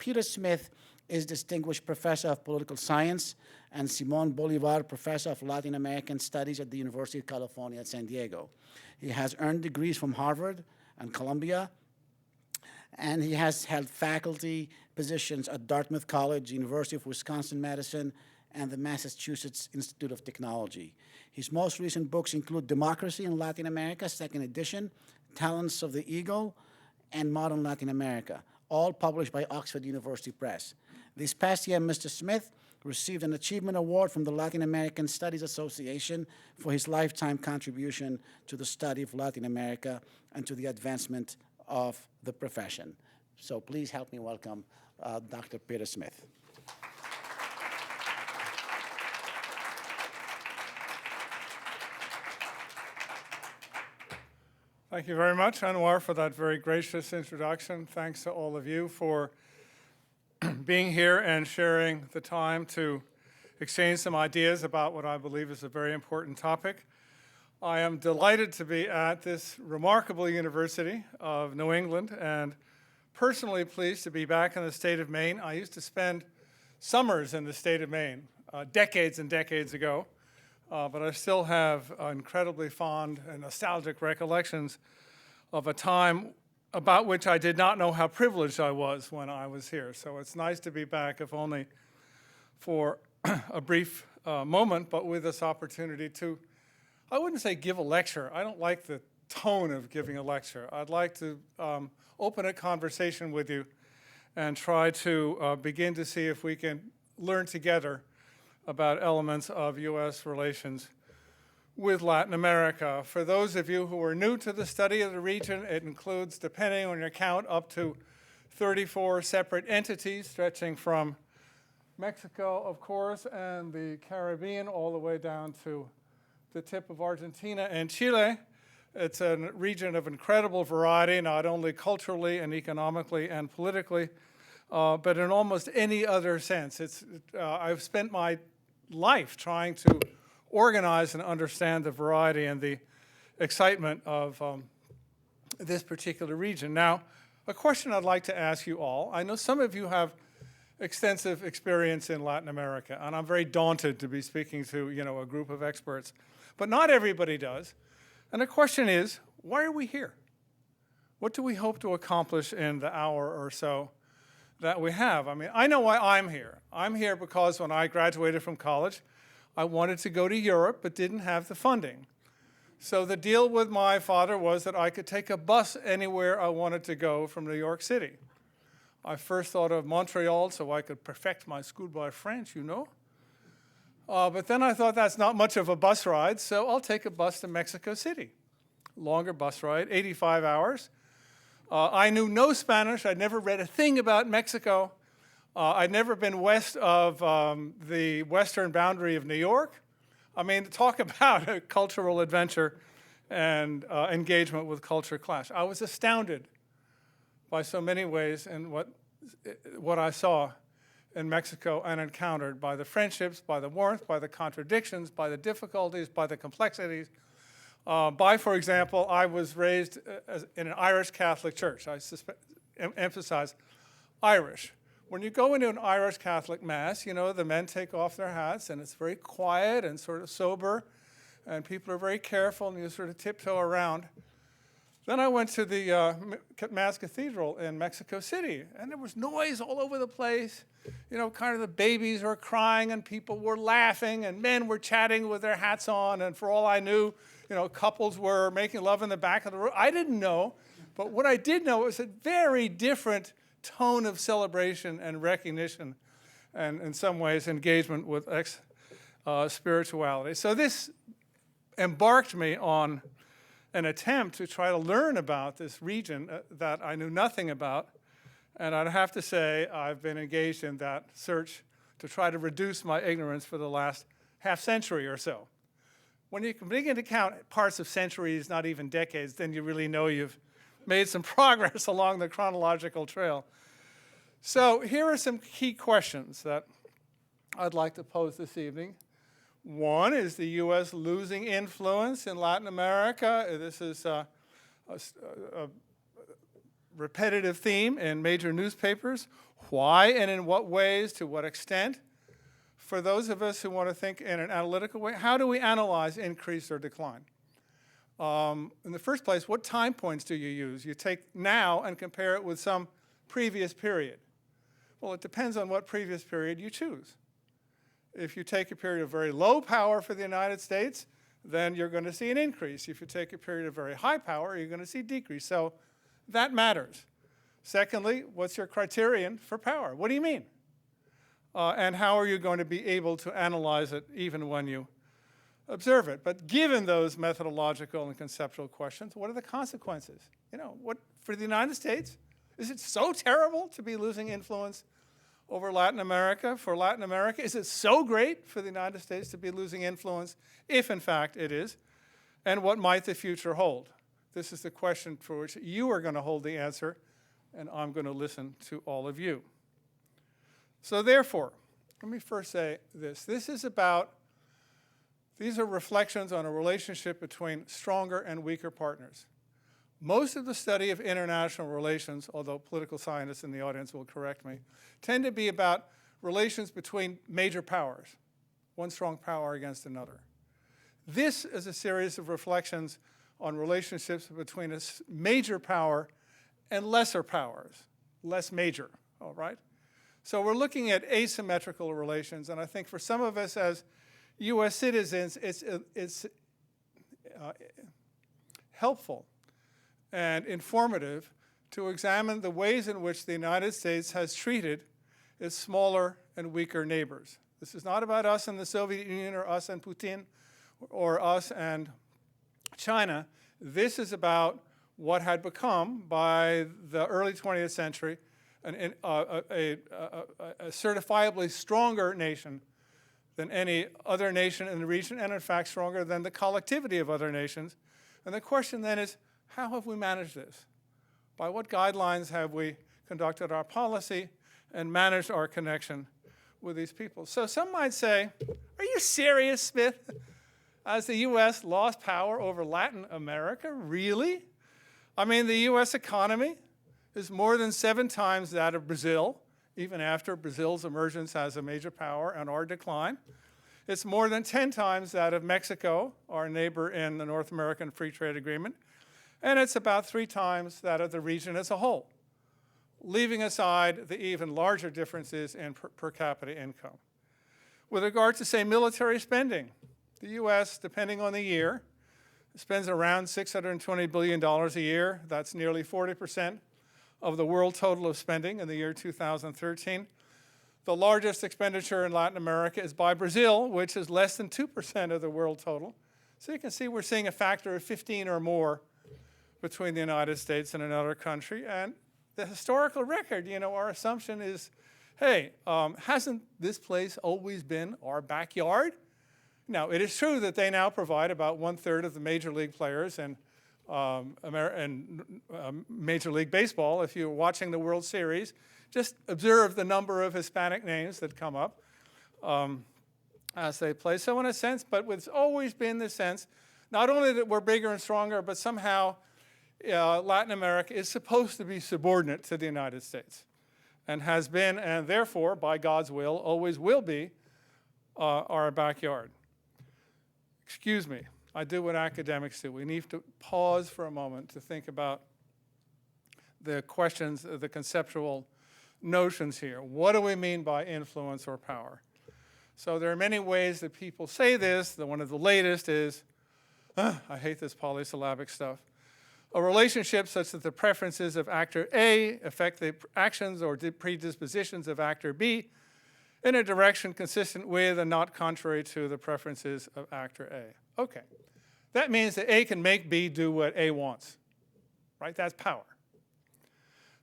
Peter Smith is Distinguished Professor of Political Science and Simón Bolívar Professor of Latin American Studies at the University of California at San Diego. He has earned degrees from Harvard and Columbia, and he has held faculty positions at Dartmouth College, University of Wisconsin-Madison, and the Massachusetts Institute of Technology. His most recent books include Democracy in Latin America, second edition, Talents of the Eagle, and Modern Latin America, all published by Oxford University Press. This past year, Mr. Smith received an Achievement Award from the Latin American Studies Association for his lifetime contribution to the study of Latin America and to the advancement of the profession. So please help me welcome Dr. Peter Smith. Thank you very much, Anouar, for that very gracious introduction. Thanks to all of you for being here and sharing the time to exchange some ideas about what I believe is a very important topic. I am delighted to be at this remarkable University of New England and personally pleased to be back in the state of Maine. I used to spend summers in the state of Maine decades and decades ago. But I still have incredibly fond and nostalgic recollections of a time about which I did not know how privileged I was when I was here. So it's nice to be back, if only for a brief moment, but with this opportunity to, I wouldn't say give a lecture. I don't like the tone of giving a lecture. I'd like to open a conversation with you and try to begin to see if we can learn together about elements of U.S. relations with Latin America. For those of you who are new to the study of the region, it includes, depending on your count, up to 34 separate entities stretching from Mexico, of course, and the Caribbean all the way down to the tip of Argentina and Chile. It's a region of incredible variety, not only culturally and economically and politically, but in almost any other sense. I've spent my life trying to organize and understand the variety and the excitement of this particular region. Now, a question I'd like to ask you all. I know some of you have extensive experience in Latin America, and I'm very daunted to be speaking to a group of experts, but not everybody does. And the question is, why are we here? What do we hope to accomplish in the hour or so that we have? I mean, I know why I'm here. I'm here because when I graduated from college, I wanted to go to Europe but didn't have the funding. So the deal with my father was that I could take a bus anywhere I wanted to go from New York City. I first thought of Montreal so I could perfect my schoolboy French, but then I thought that's not much of a bus ride, so I'll take a bus to Mexico City. Longer bus ride, 85 hours. I knew no Spanish. I'd never read a thing about Mexico. I'd never been west of the western boundary of New York. I mean, talk about a cultural adventure and engagement with culture clash. I was astounded by so many ways in what I saw in Mexico and encountered, by the friendships, by the warmth, by the contradictions, by the difficulties, by the complexities. For example, I was raised in an Irish Catholic church. I emphasize Irish. When you go into an Irish Catholic mass, the men take off their hats, and it's very quiet and sort of sober, and people are very careful, and you sort of tiptoe around. Then I went to the Mass Cathedral in Mexico City, and there was noise all over the place. Kind of the babies were crying, and people were laughing, and men were chatting with their hats on, and for all I knew, couples were making love in the back of the room. I didn't know, but what I did know was a very different tone of celebration and recognition, and in some ways engagement with spirituality. So this embarked me on an attempt to try to learn about this region that I knew nothing about, and I'd have to say I've been engaged in that search to try to reduce my ignorance for the last half century or so. When you can begin to count parts of centuries, not even decades, then you really know you've made some progress along the chronological trail. So here are some key questions that I'd like to pose this evening. One, is the U.S. losing influence in Latin America? This is repetitive theme in major newspapers. Why and in what ways, to what extent? For those of us who want to think in an analytical way, how do we analyze increase or decline? In the first place, what time points do you use? You take now and compare it with some previous period. Well, it depends on what previous period you choose. If you take a period of very low power for the United States, then you're going to see an increase. If you take a period of very high power, you're going to see decrease. So that matters. Secondly, what's your criterion for power? What do you mean? And how are you going to be able to analyze it even when you observe it? But given those methodological and conceptual questions, what are the consequences? What for the United States? Is it so terrible to be losing influence over Latin America? For Latin America, is it so great for the United States to be losing influence, if in fact it is? And what might the future hold? This is the question for which you are going to hold the answer, and I'm going to listen to all of you. So therefore, let me first say this. These are reflections on a relationship between stronger and weaker partners. Most of the study of international relations, although political scientists in the audience will correct me, tend to be about relations between major powers, one strong power against another. This is a series of reflections on relationships between a major power and lesser powers, less major, all right? So we're looking at asymmetrical relations, and I think for some of us as US citizens, it's helpful and informative to examine the ways in which the United States has treated its smaller and weaker neighbors. This is not about us and the Soviet Union or us and Putin or us and China. This is about what had become, by the early 20th century, a certifiably stronger nation than any other nation in the region, and in fact stronger than the collectivity of other nations. And the question then is, how have we managed this? By what guidelines have we conducted our policy and managed our connection with these people? So some might say, are you serious, Smith? Has the US lost power over Latin America? Really? I mean, the US economy is more than 7 times that of Brazil, even after Brazil's emergence as a major power and our decline. It's more than 10 times that of Mexico, our neighbor in the North American Free Trade Agreement. And it's about 3 times that of the region as a whole, leaving aside the even larger differences in per capita income. With regard to, say, military spending, the US, depending on the year, spends around $620 billion a year. That's nearly 40% of the world total of spending in the year 2013. The largest expenditure in Latin America is by Brazil, which is less than 2% of the world total. So you can see we're seeing a factor of 15 or more between the United States and another country. And the historical record, our assumption is, hey, hasn't this place always been our backyard? Now, it is true that they now provide about 1/3 of the major league players in Major League Baseball. If you're watching the World Series, just observe the number of Hispanic names that come up as they play. So in a sense, but it's always been the sense, not only that we're bigger and stronger, but somehow Latin America is supposed to be subordinate to the United States, and has been, and therefore, by God's will, always will be our backyard. Excuse me, I do what academics do. We need to pause for a moment to think about the questions, the conceptual notions here. What do we mean by influence or power? So there are many ways that people say this. One of the latest is, I hate this polysyllabic stuff, a relationship such that the preferences of actor A affect the actions or predispositions of actor B in a direction consistent with and not contrary to the preferences of actor A. Okay, that means that A can make B do what A wants, right? That's power.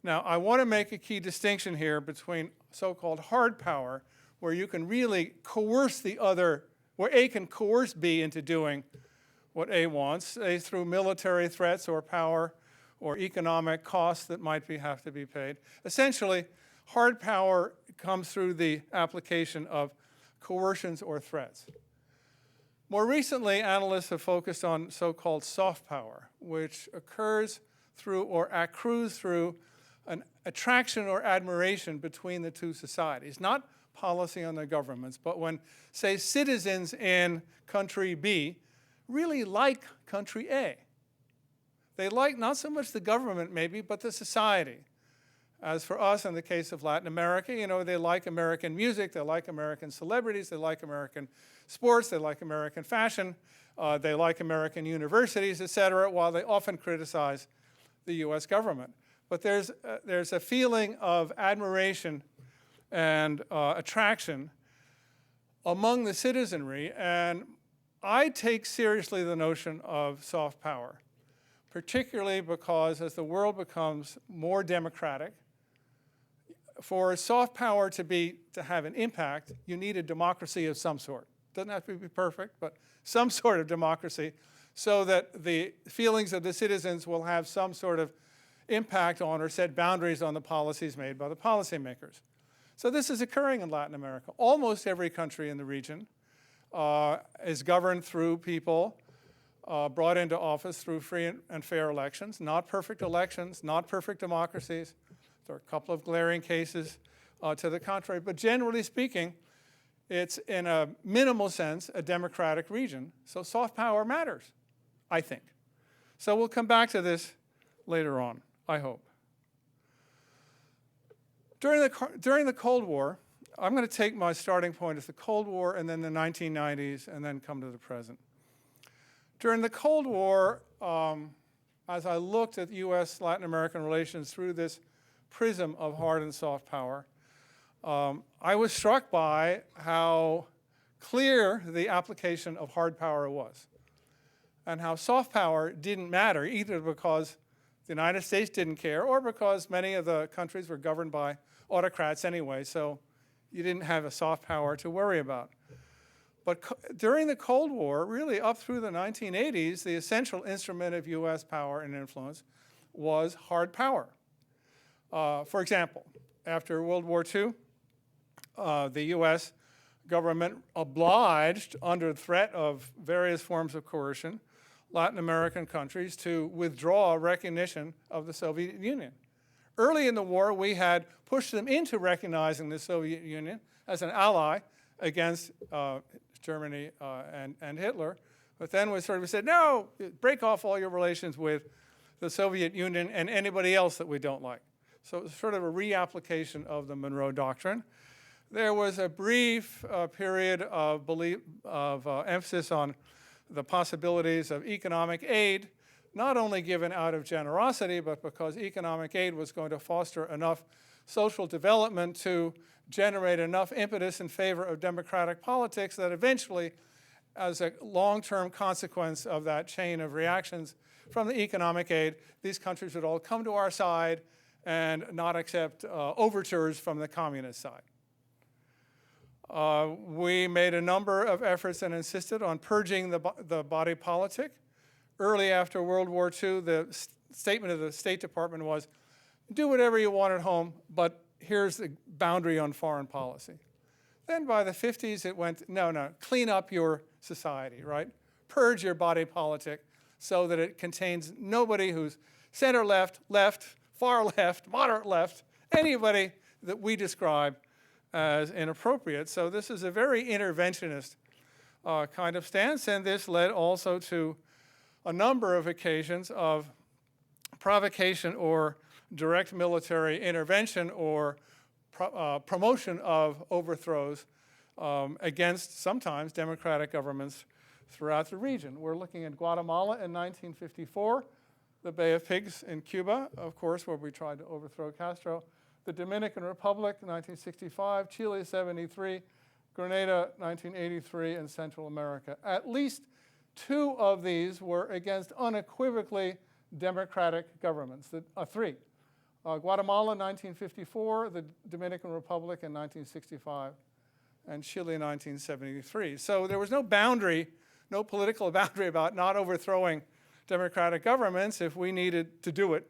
Now, I want to make a key distinction here between so-called hard power, where you can really coerce the other, where A can coerce B into doing what A wants, say through military threats or power or economic costs that might have to be paid. Essentially, hard power comes through the application of coercions or threats. More recently, analysts have focused on so-called soft power, which occurs through or accrues through an attraction or admiration between the two societies, not policy on the governments, but when, say, citizens in country B really like country A. They like not so much the government maybe, but the society. As for us, in the case of Latin America, they like American music, they like American celebrities, they like American sports, they like American fashion, they like American universities, et cetera, while they often criticize the US government. But there's a feeling of admiration and attraction among the citizenry, and I take seriously the notion of soft power, particularly because as the world becomes more democratic, for soft power to have an impact, you need a democracy of some sort. Doesn't have to be perfect, but some sort of democracy, so that the feelings of the citizens will have some sort of impact on or set boundaries on the policies made by the policymakers. So this is occurring in Latin America. Almost every country in the region is governed through people brought into office through free and fair elections, not perfect elections, not perfect democracies. There are a couple of glaring cases to the contrary, but generally speaking, it's in a minimal sense a democratic region, so soft power matters, I think. So we'll come back to this later on, I hope. During the Cold War, I'm going to take my starting point as the Cold War and then the 1990s and then come to the present. During the Cold War, as I looked at US-Latin American relations through this prism of hard and soft power, I was struck by how clear the application of hard power was and how soft power didn't matter, either because the United States didn't care or because many of the countries were governed by autocrats anyway, so you didn't have a soft power to worry about. But during the Cold War, really up through the 1980s, the essential instrument of US power and influence was hard power. For example, after World War II, the US government obliged, under threat of various forms of coercion, Latin American countries to withdraw recognition of the Soviet Union. Early in the war, we had pushed them into recognizing the Soviet Union as an ally against Germany and Hitler. But then we said, no, break off all your relations with the Soviet Union and anybody else that we don't like. So it was sort of a reapplication of the Monroe Doctrine. There was a brief period of emphasis on the possibilities of economic aid, not only given out of generosity, but because economic aid was going to foster enough social development to generate enough impetus in favor of democratic politics that eventually, as a long-term consequence of that chain of reactions from the economic aid, these countries would all come to our side and not accept overtures from the communist side. We made a number of efforts and insisted on purging the body politic. Early after World War II, the statement of the State Department was, do whatever you want at home, but here's the boundary on foreign policy. Then by the 50s, it went, no, clean up your society, right? Purge your body politic so that it contains nobody who's center left, far left, moderate left, anybody that we describe as inappropriate. So this is a very interventionist kind of stance, and this led also to a number of occasions of provocation or direct military intervention or promotion of overthrows against sometimes democratic governments throughout the region. We're looking at Guatemala in 1954, the Bay of Pigs in Cuba, of course, where we tried to overthrow Castro, the Dominican Republic, 1965, Chile, 73, Grenada, 1983, and Central America. At least two of these were against unequivocally democratic governments, three. Guatemala, 1954, the Dominican Republic in 1965, and Chile in 1973. So there was no boundary, no political boundary about not overthrowing democratic governments. If we needed to do it,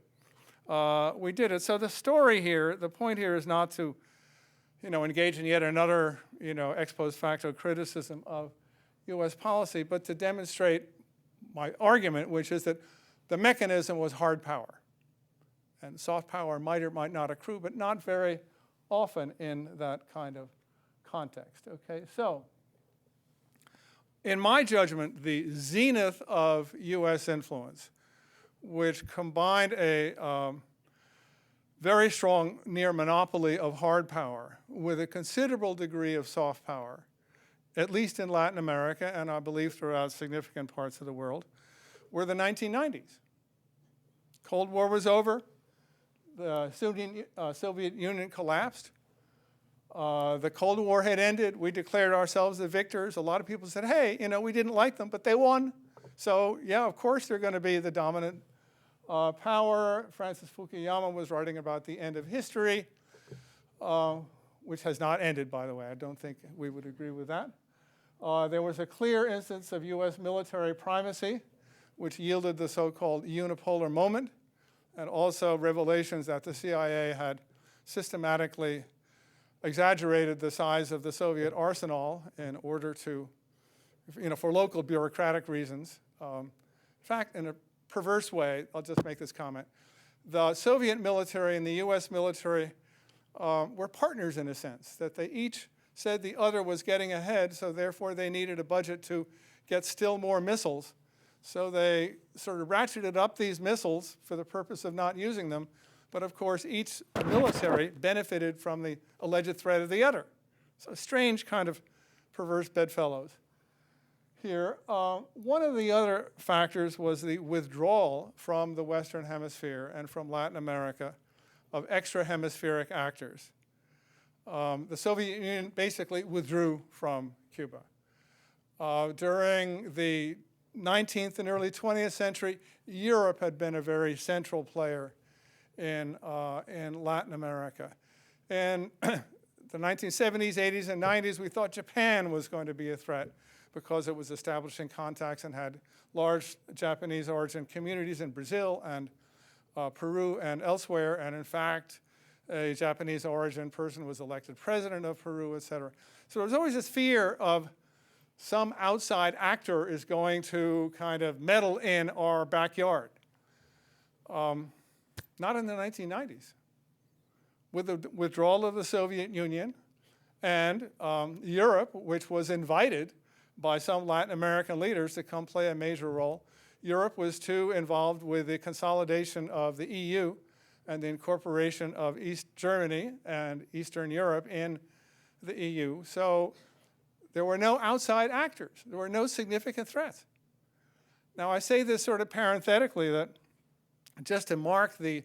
we did it. So the story here, the point here is not to, engage in yet another, ex post facto criticism of US policy, but to demonstrate my argument, which is that the mechanism was hard power. And soft power might or might not accrue, but not very often in that kind of context. Okay, so in my judgment, the zenith of US influence, which combined a very strong near monopoly of hard power with a considerable degree of soft power, at least in Latin America, and I believe throughout significant parts of the world, were the 1990s. Cold War was over. The Soviet Union collapsed. The Cold War had ended. We declared ourselves the victors. A lot of people said, hey, we didn't like them, but they won. So, yeah, of course they're going to be the dominant power. Francis Fukuyama was writing about the end of history, which has not ended, by the way. I don't think we would agree with that. There was a clear instance of US military primacy, which yielded the so-called unipolar moment, and also revelations that the CIA had systematically exaggerated the size of the Soviet arsenal in order to, for local bureaucratic reasons. In fact, in a perverse way, I'll just make this comment. The Soviet military and the US military were partners in a sense, that they each said the other was getting ahead, so therefore they needed a budget to get still more missiles. So they sort of ratcheted up these missiles for the purpose of not using them, but of course each military benefited from the alleged threat of the other. So a strange kind of perverse bedfellows here. One of the other factors was the withdrawal from the Western Hemisphere and from Latin America of extra-hemispheric actors. The Soviet Union basically withdrew from Cuba. During the 19th and early 20th century, Europe had been a very central player in Latin America. In the 1970s, 80s, and 90s, we thought Japan was going to be a threat because it was establishing contacts and had large Japanese origin communities in Brazil and Peru and elsewhere. And in fact, a Japanese origin person was elected president of Peru, et cetera. So there was always this fear of some outside actor is going to kind of meddle in our backyard. Not in the 1990s. With the withdrawal of the Soviet Union and Europe, which was invited by some Latin American leaders to come play a major role, Europe was too involved with the consolidation of the EU and the incorporation of East Germany and Eastern Europe in the EU. So there were no outside actors. There were no significant threats. Now, I say this sort of parenthetically that just to mark the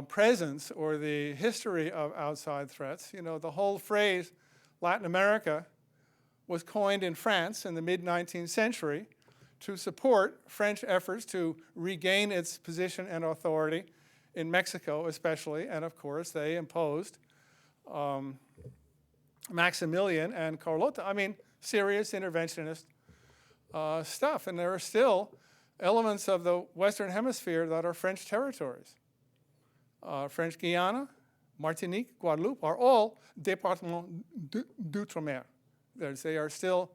presence or the history of outside threats, the whole phrase Latin America was coined in France in the mid-19th century to support French efforts to regain its position and authority in Mexico especially, and of course they imposed Maximilian and Carlota. I mean, serious interventionist stuff. And there are still elements of the Western Hemisphere that are French territories. French Guiana, Martinique, Guadeloupe are all départements d'outre-mer. They are still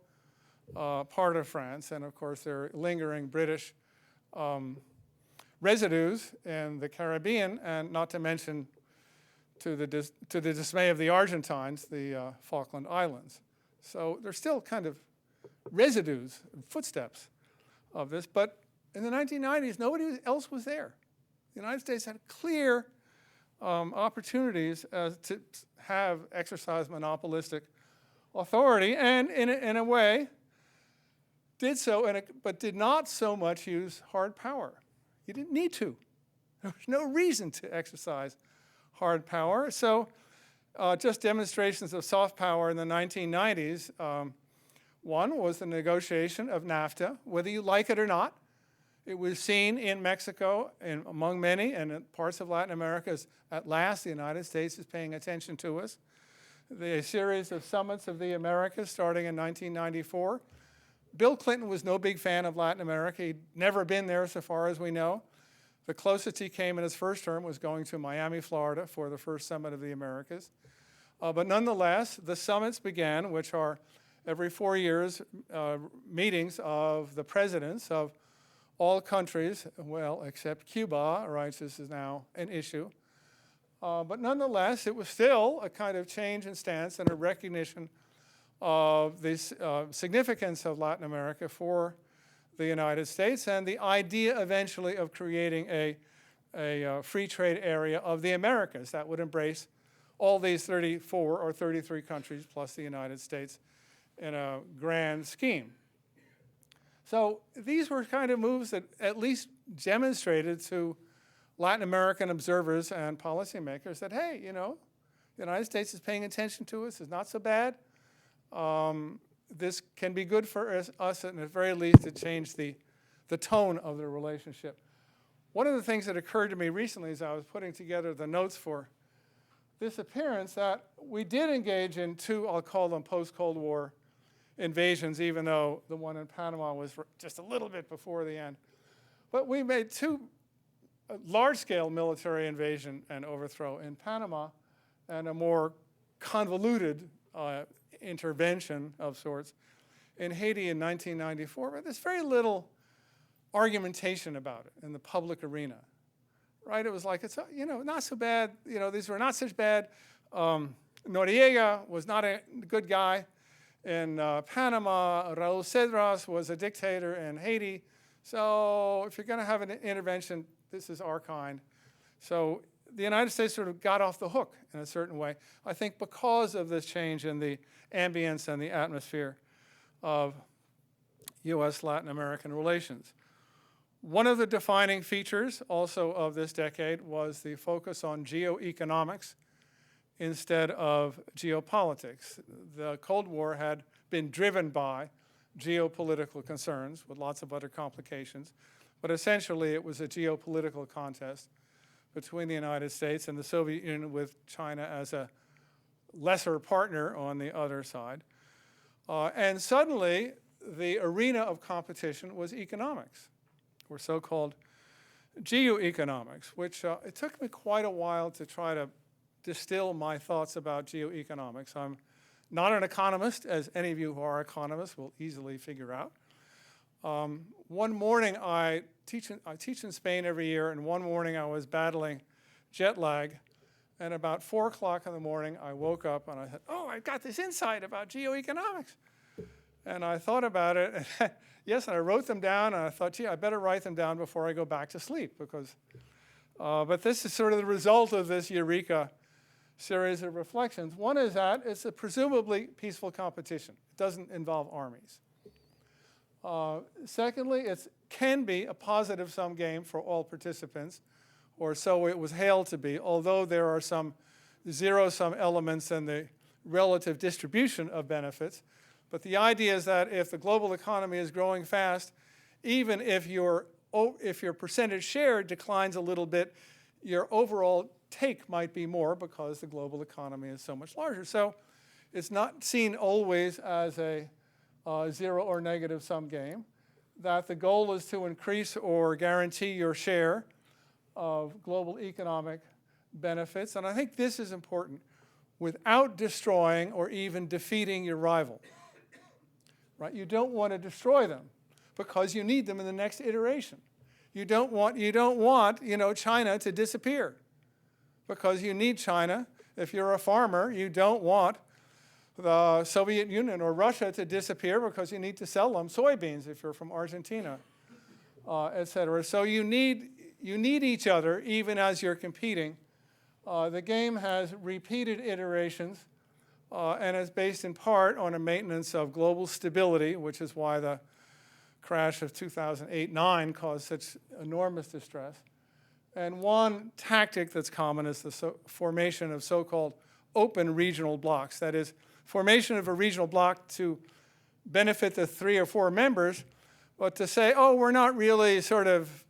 part of France, and of course there are lingering British residues in the Caribbean, and not to mention, to the dismay of the Argentines, the Falkland Islands. So there's still kind of residues, footsteps of this, but in the 1990s, nobody else was there. The United States had clear opportunities to exercise monopolistic authority, and in a way did so, but did not so much use hard power. You didn't need to. There was no reason to exercise hard power. So just demonstrations of soft power in the 1990s. One was the negotiation of NAFTA, whether you like it or not. It was seen in Mexico, and among many, and in parts of Latin America, as at last the United States is paying attention to us. The series of summits of the Americas starting in 1994. Bill Clinton was no big fan of Latin America. He'd never been there so far as we know. The closest he came in his first term was going to Miami, Florida for the first summit of the Americas. But nonetheless, the summits began, which are every 4 years meetings of the presidents of all countries, well, except Cuba, right, this is now an issue. But nonetheless, it was still a kind of change in stance and a recognition of the significance of Latin America for the United States, and the idea eventually of creating a free trade area of the Americas that would embrace all these 34 or 33 countries plus the United States in a grand scheme. So these were kind of moves that at least demonstrated to Latin American observers and policymakers that, hey, you know, the United States is paying attention to us, it's not so bad. This can be good for us, and at the very least, to change the tone of the relationship. One of the things that occurred to me recently as I was putting together the notes for this appearance, that we did engage in two, I'll call them post-Cold War invasions, even though the one in Panama was just a little bit before the end. But we made two large-scale military invasion and overthrow in Panama, and a more convoluted intervention of sorts in Haiti in 1994, but there's very little argumentation about it in the public arena, right? It was like, it's, you know, not so bad, you know, these were not such bad. Noriega was not a good guy in Panama. Raul Cedras was a dictator in Haiti. So if you're going to have an intervention, this is our kind. So the United States sort of got off the hook in a certain way, I think because of this change in the ambience and the atmosphere of U.S.-Latin American relations. One of the defining features also of this decade was the focus on geoeconomics instead of geopolitics. The Cold War had been driven by geopolitical concerns with lots of other complications, but essentially it was a geopolitical contest between the United States and the Soviet Union, with China as a lesser partner on the other side. And suddenly, the arena of competition was economics, or so-called geoeconomics, which it took me quite a while to try to distill my thoughts about geoeconomics. I'm not an economist, as any of you who are economists will easily figure out. One morning, I teach in Spain every year, and one morning I was battling jet lag, and about 4 o'clock in the morning, I woke up and I said, oh, I've got this insight about geoeconomics. And I thought about it, and yes, and I wrote them down, and I thought, gee, I better write them down before I go back to sleep, because, but this is sort of the result of this Eureka series of reflections. One is that it's a presumably peaceful competition. It doesn't involve armies. Secondly, it can be a positive-sum game for all participants, or so it was hailed to be, although there are some zero-sum elements in the relative distribution of benefits. But the idea is that if the global economy is growing fast, even if your percentage share declines a little bit, your overall take might be more because the global economy is so much larger. So it's not seen always as a zero or negative sum game, that the goal is to increase or guarantee your share of global economic benefits. And I think this is important, without destroying or even defeating your rival. Right? You don't want to destroy them because you need them in the next iteration. You don't want China to disappear because you need China. If you're a farmer, you don't want the Soviet Union or Russia to disappear because you need to sell them soybeans if you're from Argentina, et cetera. So you need each other even as you're competing. The game has repeated iterations and is based in part on a maintenance of global stability, which is why the crash of 2008-9 caused such enormous distress. And one tactic that's common is the formation of so-called open regional blocks. That is, formation of a regional bloc to benefit the 3 or 4 members, but to say, oh, we're not really sort of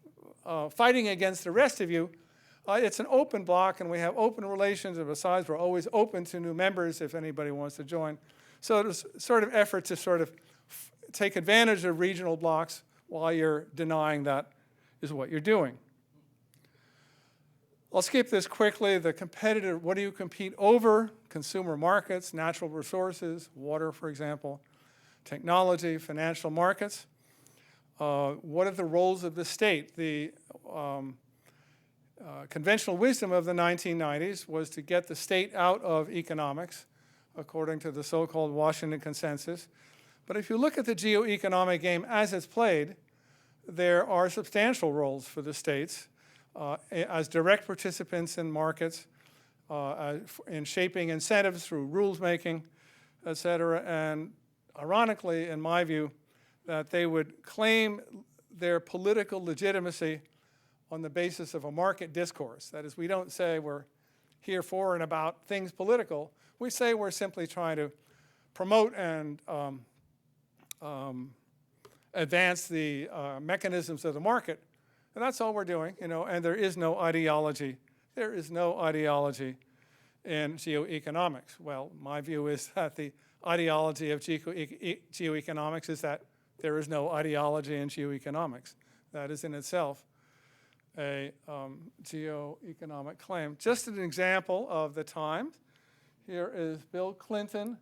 fighting against the rest of you. It's an open bloc, and we have open relations, and besides, we're always open to new members if anybody wants to join. So there's sort of effort to sort of take advantage of regional blocs while you're denying that is what you're doing. I'll skip this quickly. The competitive, what do you compete over? Consumer markets, natural resources, water, for example, technology, financial markets. what are the roles of the state? The conventional wisdom of the 1990s was to get the state out of economics, according to the so-called Washington Consensus. But if you look at the geoeconomic game as it's played, there are substantial roles for the states as direct participants in markets, in shaping incentives through rules making, et cetera. And ironically, in my view, that they would claim their political legitimacy on the basis of a market discourse. That is, we don't say we're here for and about things political. We say we're simply trying to promote and advance the mechanisms of the market. And that's all we're doing, and there is no ideology. There is no ideology in geoeconomics. Well, my view is that the ideology of geoeconomics is that there is no ideology in geoeconomics. That is in itself a geoeconomic claim. Just an example of the times. Here is Bill Clinton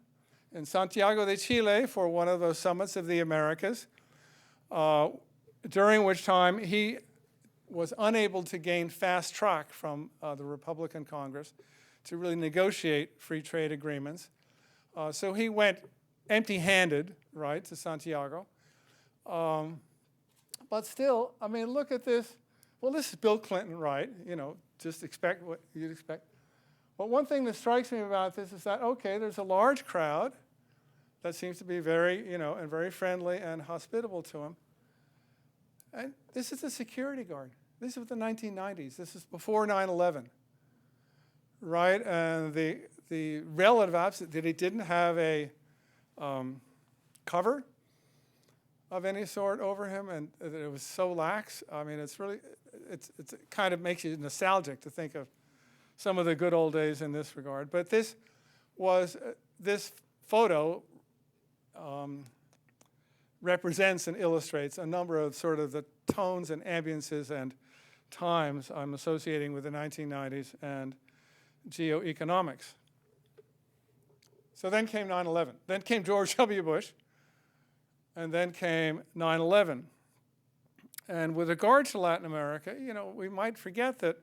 in Santiago de Chile for one of those summits of the Americas, during which time he was unable to gain fast track from the Republican Congress to really negotiate free trade agreements. So he went empty-handed, right, to Santiago. But still, I mean, look at this. Well, this is Bill Clinton, right? Just expect what you'd expect. But one thing that strikes me about this is that, okay, there's a large crowd that seems to be very, and very friendly and hospitable to him. And this is the security guard. This is the 1990s. This is before 9/11, right? And the relative opposite, that he didn't have a cover of any sort over him, and that it was so lax. I mean, it kind of makes you nostalgic to think of some of the good old days in this regard. But this photo represents and illustrates a number of sort of the tones and ambiances and times I'm associating with the 1990s and geoeconomics. So then came 9/11. Then came George W. Bush. And then came 9/11. And with regard to Latin America, we might forget that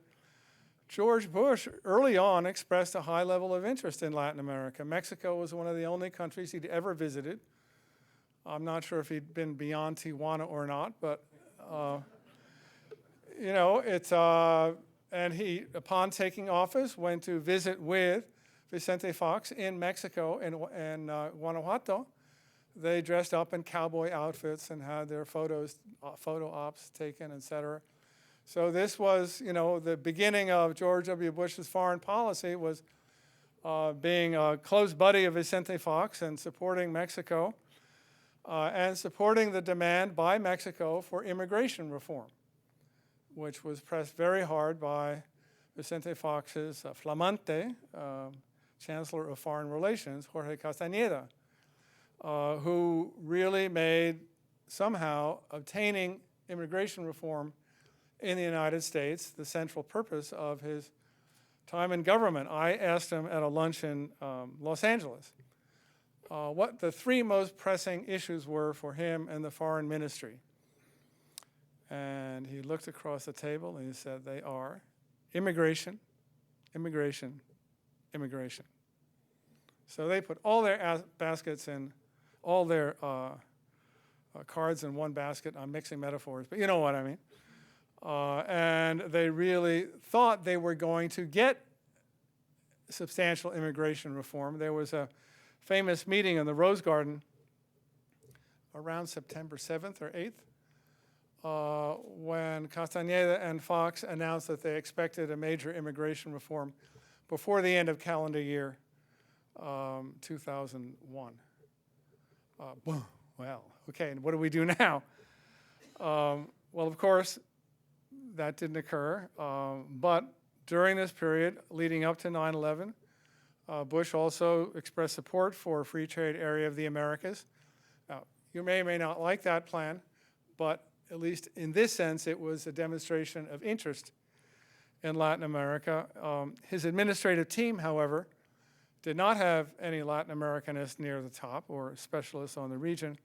George Bush early on expressed a high level of interest in Latin America. Mexico was one of the only countries he'd ever visited. I'm not sure if he'd been beyond Tijuana or not, but and he, upon taking office, went to visit with Vicente Fox in Mexico in Guanajuato. They dressed up in cowboy outfits and had their photo ops taken, et cetera. So this was, the beginning of George W. Bush's foreign policy was being a close buddy of Vicente Fox and supporting Mexico and supporting the demand by Mexico for immigration reform, which was pressed very hard by Vicente Fox's flamante Chancellor of Foreign Relations, Jorge Castañeda, who really made somehow obtaining immigration reform in the United States the central purpose of his time in government. I asked him at a lunch in Los Angeles what the three most pressing issues were for him and the foreign ministry. And he looked across the table and he said, they are immigration, immigration, immigration. So they put all their baskets in, all their cards in one basket. I'm mixing metaphors, but you know what I mean. And they really thought they were going to get substantial immigration reform. There was a famous meeting in the Rose Garden around September 7th or 8th when Castañeda and Fox announced that they expected a major immigration reform before the end of calendar year 2001. Well, okay, and what do we do now? Well, of course, that didn't occur. But during this period leading up to 9/11, Bush also expressed support for a free trade area of the Americas. Now, you may or may not like that plan, but at least in this sense, it was a demonstration of interest in Latin America. His administrative team, however, did not have any Latin Americanists near the top or specialists on the region.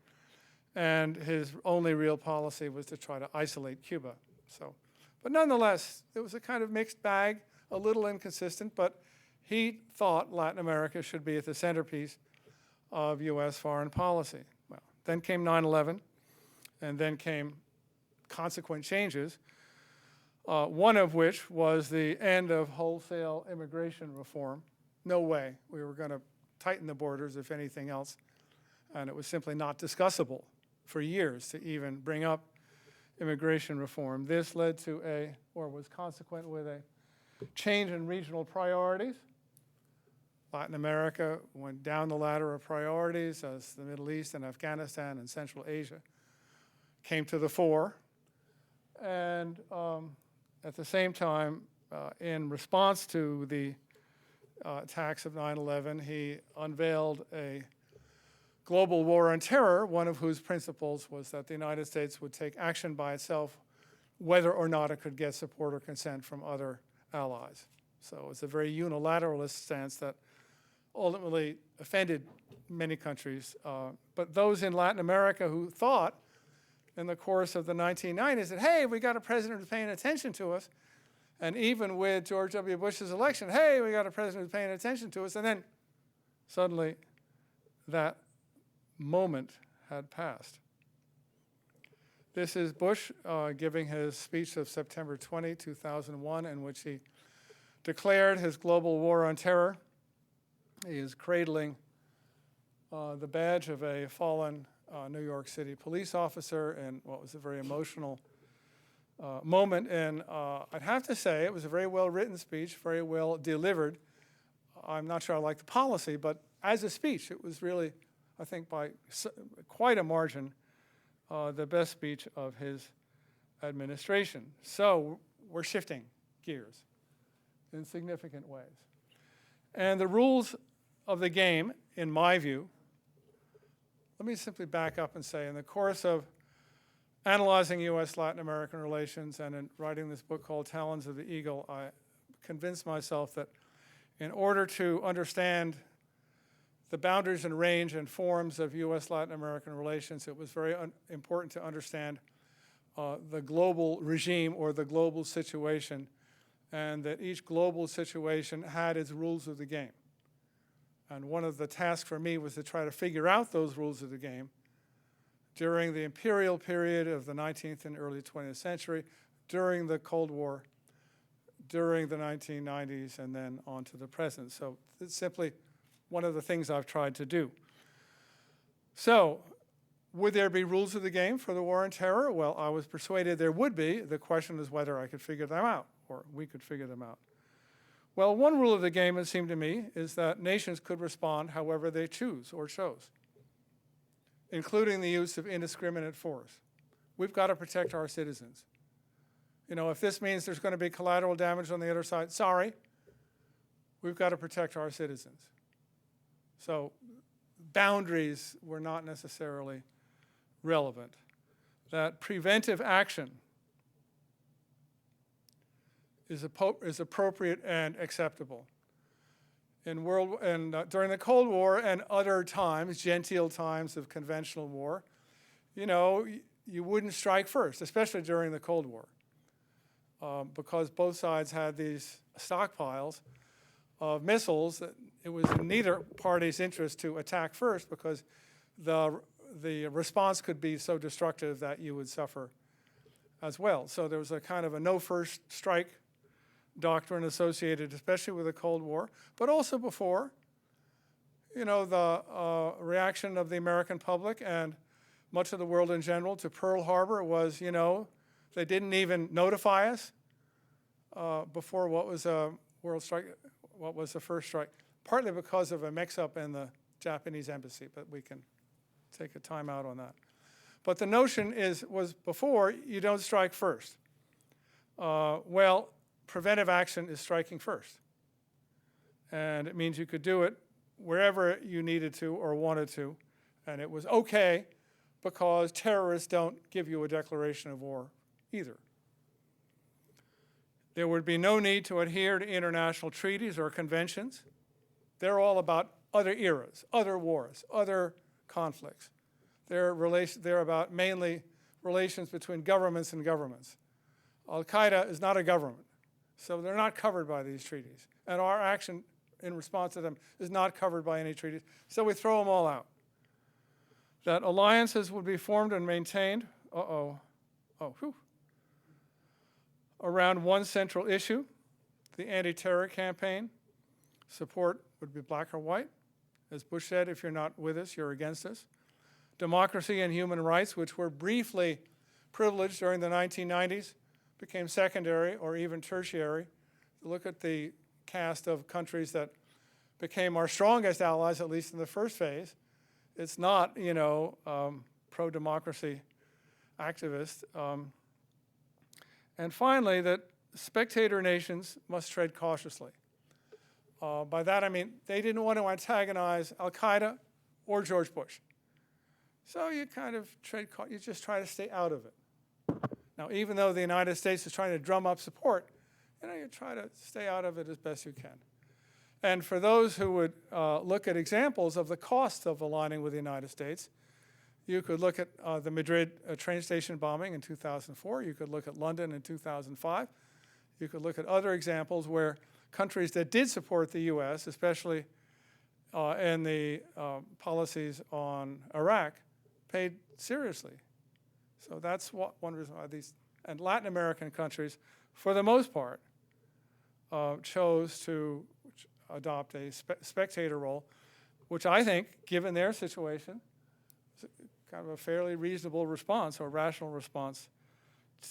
and his only real policy was to try to isolate Cuba. So, but nonetheless, it was a kind of mixed bag, a little inconsistent, but he thought Latin America should be at the centerpiece of U.S. foreign policy. Well, then came 9/11, and then came consequent changes, one of which was the end of wholesale immigration reform. No way. We were going to tighten the borders, if anything else, and it was simply not discussable for years to even bring up immigration reform. This led to or was consequent with a change in regional priorities. Latin America went down the ladder of priorities as the Middle East and Afghanistan and Central Asia came to the fore. And at the same time, in response to the attacks of 9/11, he unveiled a global war on terror, one of whose principles was that the United States would take action by itself, whether or not it could get support or consent from other allies. So it's a very unilateralist stance that ultimately offended many countries. But those in Latin America who thought in the course of the 1990s that, hey, we got a president who's paying attention to us, and even with George W. Bush's election, hey, we got a president who's paying attention to us, and then suddenly that moment had passed. This is Bush giving his speech of September 20, 2001, in which he declared his global war on terror. He is cradling the badge of a fallen New York City police officer in what was a very emotional moment. And I'd have to say it was a very well-written speech, very well delivered. I'm not sure I like the policy, but as a speech, it was really, I think, by quite a margin, the best speech of his administration. So we're shifting gears in significant ways. And the rules of the game, in my view, let me simply back up and say, in the course of analyzing U.S.-Latin American relations and in writing this book called Talons of the Eagle, I convinced myself that in order to understand the boundaries and range and forms of U.S.-Latin American relations, it was very important to understand the global regime or the global situation, and that each global situation had its rules of the game. And one of the tasks for me was to try to figure out those rules of the game during the imperial period of the 19th and early 20th century, during the Cold War, during the 1990s, and then on to the present. So it's simply one of the things I've tried to do. So would there be rules of the game for the war on terror? Well, I was persuaded there would be. The question is whether I could figure them out, or we could figure them out. Well, one rule of the game, it seemed to me, is that nations could respond however they choose or chose, including the use of indiscriminate force. We've got to protect our citizens. You know, if this means there's going to be collateral damage on the other side, sorry, we've got to protect our citizens. So boundaries were not necessarily relevant. That preventive action is appropriate and acceptable. During the Cold War and other times, genteel times of conventional war, you know, you wouldn't strike first, especially during the Cold War, because both sides had these stockpiles of missiles that it was in neither party's interest to attack first, because the response could be so destructive that you would suffer as well. So there was a kind of a no first strike doctrine associated especially with the Cold War, but also before. You know, the reaction of the American public and much of the world in general to Pearl Harbor was, you know, they didn't even notify us before what was a world strike, what was the first strike, partly because of a mix-up in the Japanese embassy, but we can take a time out on that. But the notion was before, you don't strike first. Well, preventive action is striking first. And it means you could do it wherever you needed to or wanted to, and it was okay because terrorists don't give you a declaration of war either. There would be no need to adhere to international treaties or conventions. They're all about other eras, other wars, other conflicts. They're about mainly relations between governments and governments. Al-Qaeda is not a government, so they're not covered by these treaties. And our action in response to them is not covered by any treaties, so we throw them all out. That alliances would be formed and maintained, around one central issue, the anti-terror campaign. Support would be black or white. As Bush said, if you're not with us, you're against us. Democracy and human rights, which were briefly privileged during the 1990s, became secondary or even tertiary. Look at the cast of countries that became our strongest allies, at least in the first phase. It's not, pro-democracy activists. And finally, that spectator nations must tread cautiously. By that I mean they didn't want to antagonize Al-Qaeda or George Bush. So you kind of you just try to stay out of it. Now, even though the United States is trying to drum up support, you try to stay out of it as best you can. And for those who would look at examples of the cost of aligning with the United States, you could look at the Madrid train station bombing in 2004. You could look at London in 2005. You could look at other examples where countries that did support the U.S., especially in the policies on Iraq, paid seriously. So that's one reason why these, and Latin American countries, for the most part, chose to adopt a spectator role, which I think, given their situation, is kind of a fairly reasonable response or rational response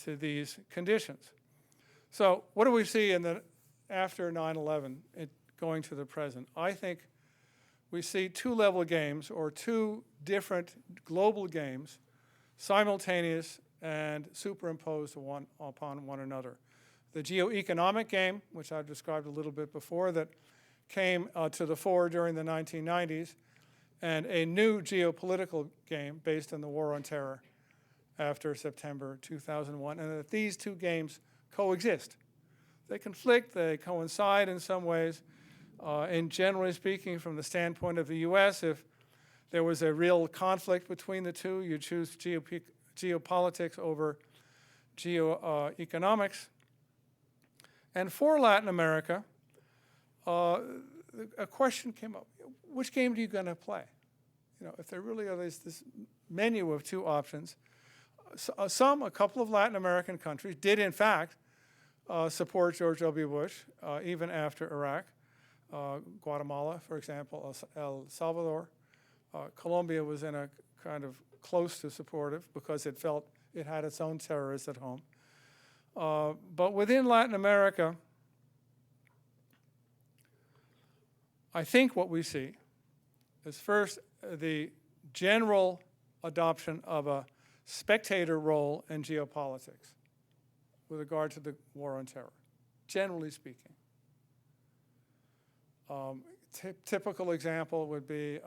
to these conditions. So what do we see in the after 9/11 going to the present? I think we see two-level games or two different global games, simultaneous and superimposed upon one another. The geoeconomic game, which I've described a little bit before, that came to the fore during the 1990s, and a new geopolitical game based on the war on terror after September 2001, and that these two games coexist. They conflict, they coincide in some ways, and generally speaking, from the standpoint of the US, if there was a real conflict between the two, you choose geopolitics over geoeconomics. And for Latin America, a question came up: which game are you going to play? If there really are this menu of two options, a couple of Latin American countries did in fact support George W. Bush even after Iraq. Guatemala, for example, El Salvador. Colombia was in a kind of close to supportive because it felt it had its own terrorists at home. But within Latin America, I think what we see is first the general adoption of a spectator role in geopolitics with regard to the war on terror, generally speaking. Typical example would be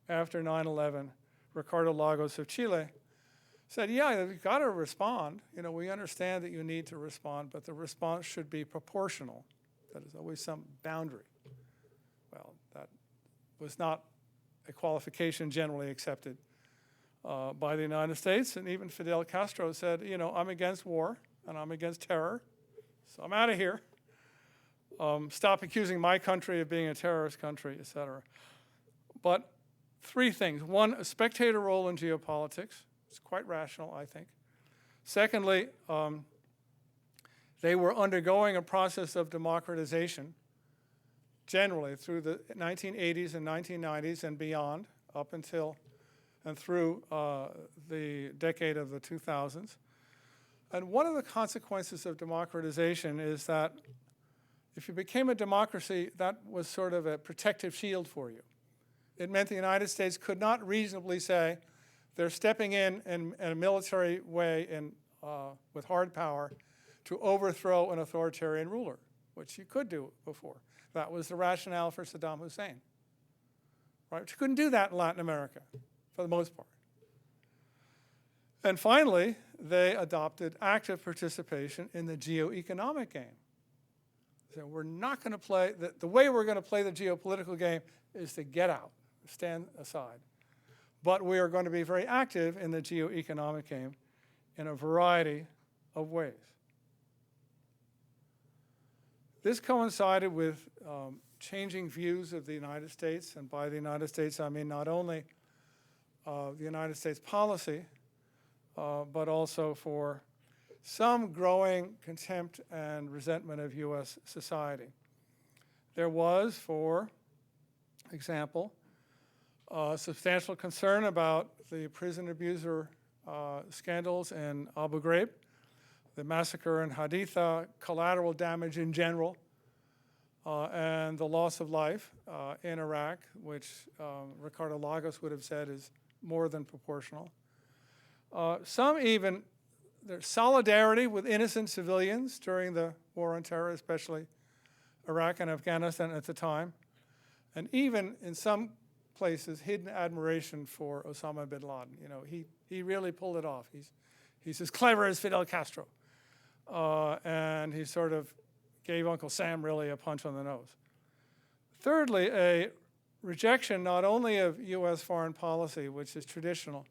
after 9/11, Ricardo Lagos of Chile said, yeah, you've got to respond. We understand that you need to respond, but the response should be proportional. That is always some boundary. Well, that was not a qualification generally accepted by the United States, and even Fidel Castro said, I'm against war and I'm against terror, so I'm out of here. Stop accusing my country of being a terrorist country, et cetera. But three things. One, a spectator role in geopolitics. It's quite rational, I think. Secondly, they were undergoing a process of democratization, generally through the 1980s and 1990s and beyond, up until and through the decade of the 2000s. And one of the consequences of democratization is that if you became a democracy, that was sort of a protective shield for you. It meant the United States could not reasonably say they're stepping in a military way with hard power to overthrow an authoritarian ruler, which you could do before. That was the rationale for Saddam Hussein. Right? But you couldn't do that in Latin America, for the most part. And finally, they adopted active participation in the geoeconomic game. So we're not going to play, the way we're going to play the geopolitical game is to get out, stand aside. but we are going to be very active in the geoeconomic game in a variety of ways. This coincided with changing views of the United States, and by the United States I mean not only the United States policy, but also for some growing contempt and resentment of U.S. society. There was, for example, substantial concern about the prison abuser scandals in Abu Ghraib, the massacre in Haditha, collateral damage in general, and the loss of life in Iraq, which Ricardo Lagos would have said is more than proportional. Some even, there's solidarity with innocent civilians during the war on terror, especially Iraq and Afghanistan at the time, and even in some places hidden admiration for Osama bin Laden. You know, he really pulled it off. He's as clever as Fidel Castro. And he sort of gave Uncle Sam really a punch on the nose. Thirdly, a rejection not only of U.S. foreign policy, which is traditional,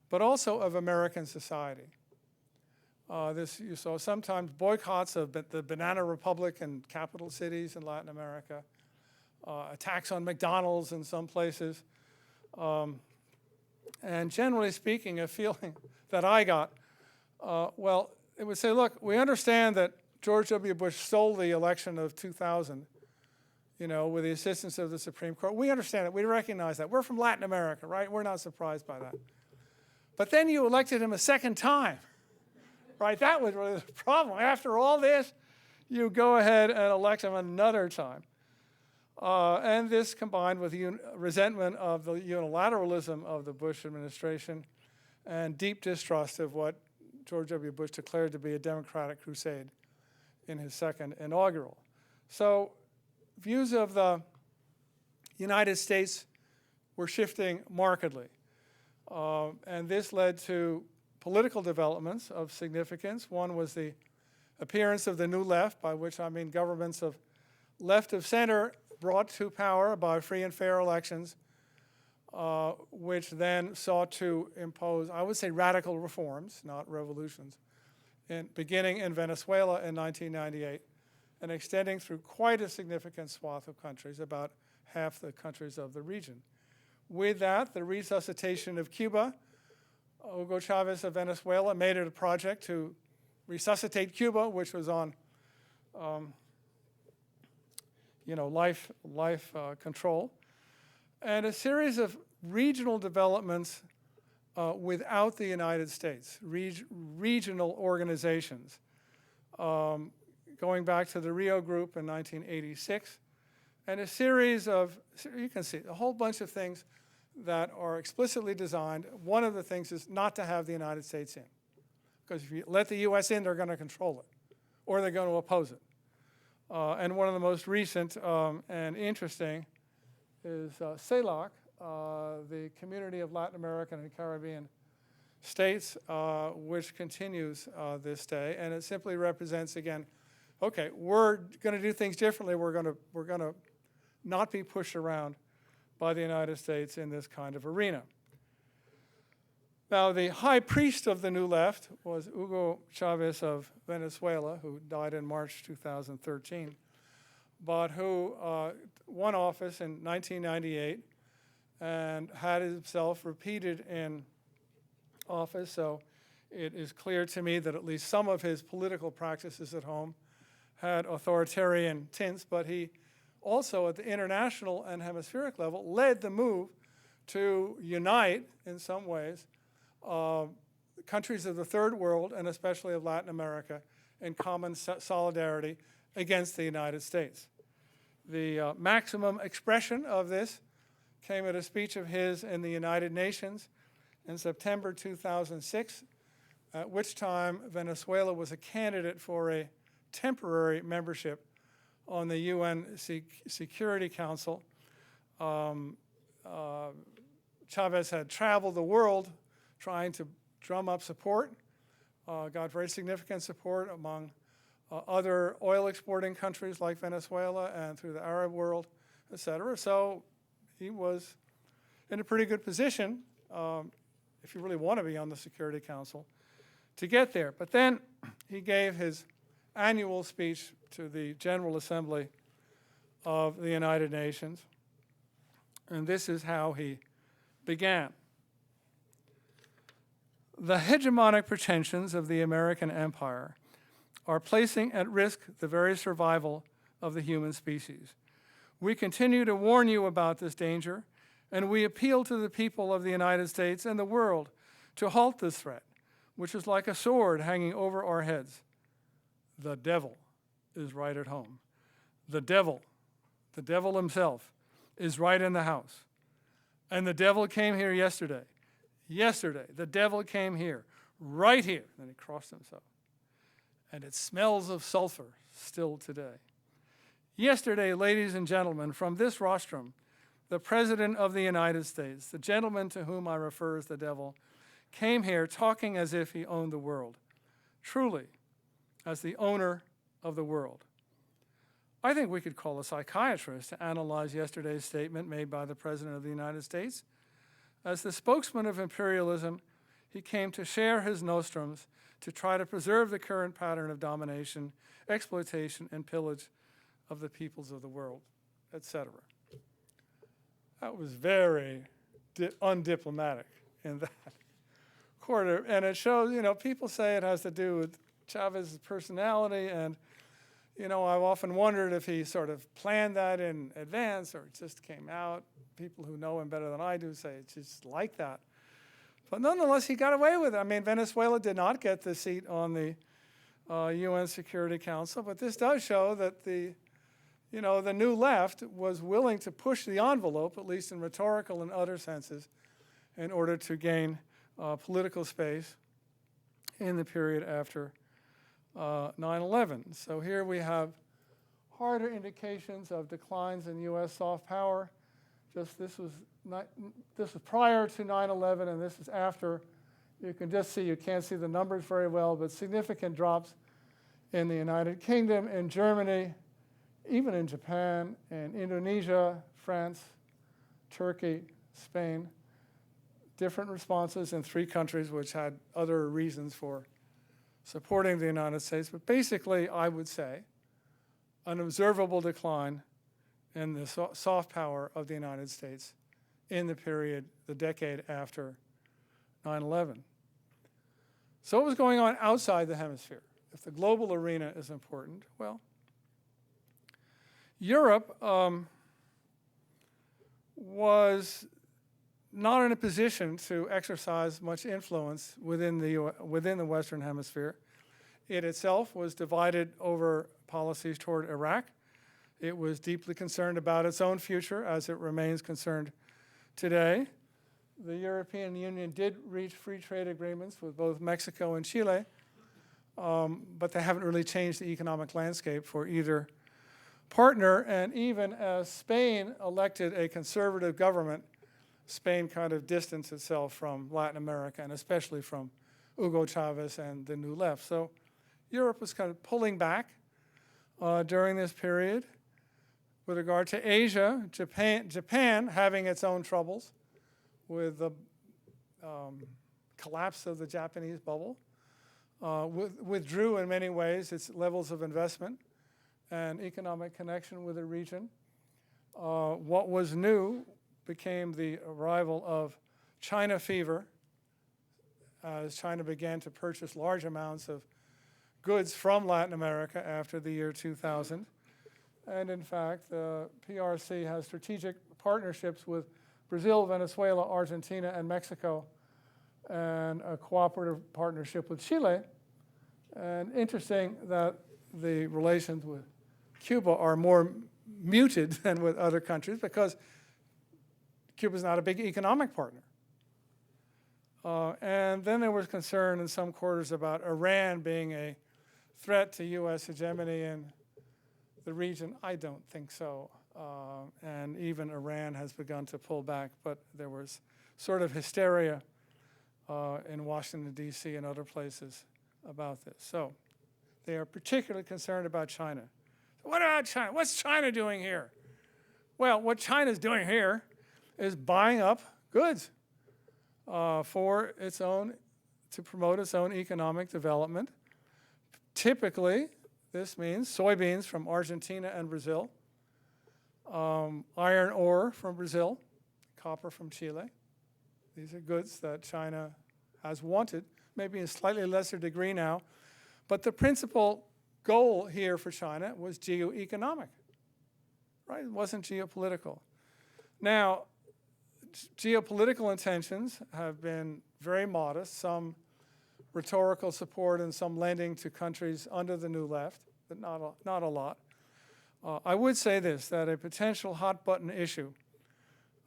but also of American society. You saw sometimes boycotts of the Banana Republic and capital cities in Latin America, attacks on McDonald's in some places, and generally speaking, a feeling that I got, well, it would say, look, we understand that George W. Bush stole the election of 2000, you know, with the assistance of the Supreme Court. We understand it. We recognize that. We're from Latin America, right? We're not surprised by that. But then you elected him a second time, right? That was really the problem. After all this, you go ahead and elect him another time. And this combined with resentment of the unilateralism of the Bush administration and deep distrust of what George W. Bush declared to be a Democratic crusade in his second inaugural. So views of the United States were shifting markedly. And this led to political developments of significance. One was the appearance of the New Left, by which I mean governments of left of center brought to power by free and fair elections, which then sought to impose, I would say, radical reforms, not revolutions, beginning in Venezuela in 1998 and extending through quite a significant swath of countries, about half the countries of the region. With that, the resuscitation of Cuba, Hugo Chavez of Venezuela made it a project to resuscitate Cuba, which was on life control, and a series of regional developments without the United States, regional organizations, going back to the Rio Group in 1986, and a series of, you can see, a whole bunch of things that are explicitly designed. One of the things is not to have the United States in, because if you let the U.S. in, they're going to control it, or they're going to oppose it. And one of the most recent and interesting is CELAC, the Community of Latin American and Caribbean States, which continues this day, and it simply represents, again, okay, we're going to do things differently. We're going to not be pushed around by the United States in this kind of arena. Now, the high priest of the New Left was Hugo Chavez of Venezuela, who died in March 2013, but who won office in 1998 and had himself repeated in office. So it is clear to me that at least some of his political practices at home had authoritarian tints, but he also at the international and hemispheric level led the move to unite, in some ways, countries of the third world and especially of Latin America in common solidarity against the United States. The maximum expression of this came at a speech of his in the United Nations in September 2006, at which time Venezuela was a candidate for a temporary membership on the UN Security Council. Chavez had traveled the world trying to drum up support, got very significant support among other oil exporting countries like Venezuela and through the Arab world, et cetera. So he was in a pretty good position, if you really want to be on the Security Council, to get there. But then he gave his annual speech to the General Assembly of the United Nations, and this is how he began. The hegemonic pretensions of the American empire are placing at risk the very survival of the human species. We continue to warn you about this danger, and we appeal to the people of the United States and the world to halt this threat, which is like a sword hanging over our heads. The devil is right at home. The devil himself, is right in the house. And the devil came here yesterday. Yesterday, the devil came here, right here. And he crossed himself. And it smells of sulfur still today. Yesterday, ladies and gentlemen, from this rostrum, the President of the United States, the gentleman to whom I refer as the devil, came here talking as if he owned the world, truly, as the owner of the world. I think we could call a psychiatrist to analyze yesterday's statement made by the President of the United States. As the spokesman of imperialism, he came to share his nostrums to try to preserve the current pattern of domination, exploitation, and pillage of the peoples of the world, etc. That was very undiplomatic in that quarter. And it shows, people say it has to do with Chavez's personality, and I've often wondered if he sort of planned that in advance or it just came out. People who know him better than I do say it's just like that. But nonetheless, he got away with it. I mean, Venezuela did not get the seat on the UN Security Council, but this does show that the new left was willing to push the envelope, at least in rhetorical and other senses, in order to gain political space in the period after 9/11. So here we have harder indications of declines in U.S. soft power. This was prior to 9/11, and this is after. You can just see, you can't see the numbers very well, but significant drops in the United Kingdom, in Germany, even in Japan, in Indonesia, France, Turkey, Spain. Different responses in 3 countries which had other reasons for supporting the United States, but basically, I would say, an observable decline in the soft power of the United States in the period, the decade after 9/11. So what was going on outside the hemisphere? If the global arena is important, well, Europe was not in a position to exercise much influence within the Western Hemisphere. It itself was divided over policies toward Iraq. It was deeply concerned about its own future, as it remains concerned today. The European Union did reach free trade agreements with both Mexico and Chile, but they haven't really changed the economic landscape for either partner. And even as Spain elected a conservative government, Spain kind of distanced itself from Latin America, and especially from Hugo Chavez and the New Left. So Europe was kind of pulling back during this period. With regard to Asia, Japan having its own troubles with the collapse of the Japanese bubble, withdrew in many ways its levels of investment and economic connection with the region. What was new became the arrival of China fever, as China began to purchase large amounts of goods from Latin America after the year 2000. And in fact, the PRC has strategic partnerships with Brazil, Venezuela, Argentina, and Mexico, and a cooperative partnership with Chile. And interesting that the relations with Cuba are more muted than with other countries, because Cuba's not a big economic partner. And then there was concern in some quarters about Iran being a threat to U.S. hegemony in the region. I don't think so. And even Iran has begun to pull back, but there was sort of hysteria in Washington, D.C. and other places about this. So they are particularly concerned about China. What about China? What's China doing here? Well, what China's doing here is buying up goods for its own, to promote its own economic development. Typically, this means soybeans from Argentina and Brazil, iron ore from Brazil, copper from Chile. These are goods that China has wanted, maybe in a slightly lesser degree now. But the principal goal here for China was geoeconomic, right? It wasn't geopolitical. Now, geopolitical intentions have been very modest, some rhetorical support and some lending to countries under the New Left, but not a lot. I would say this, that a potential hot button issue,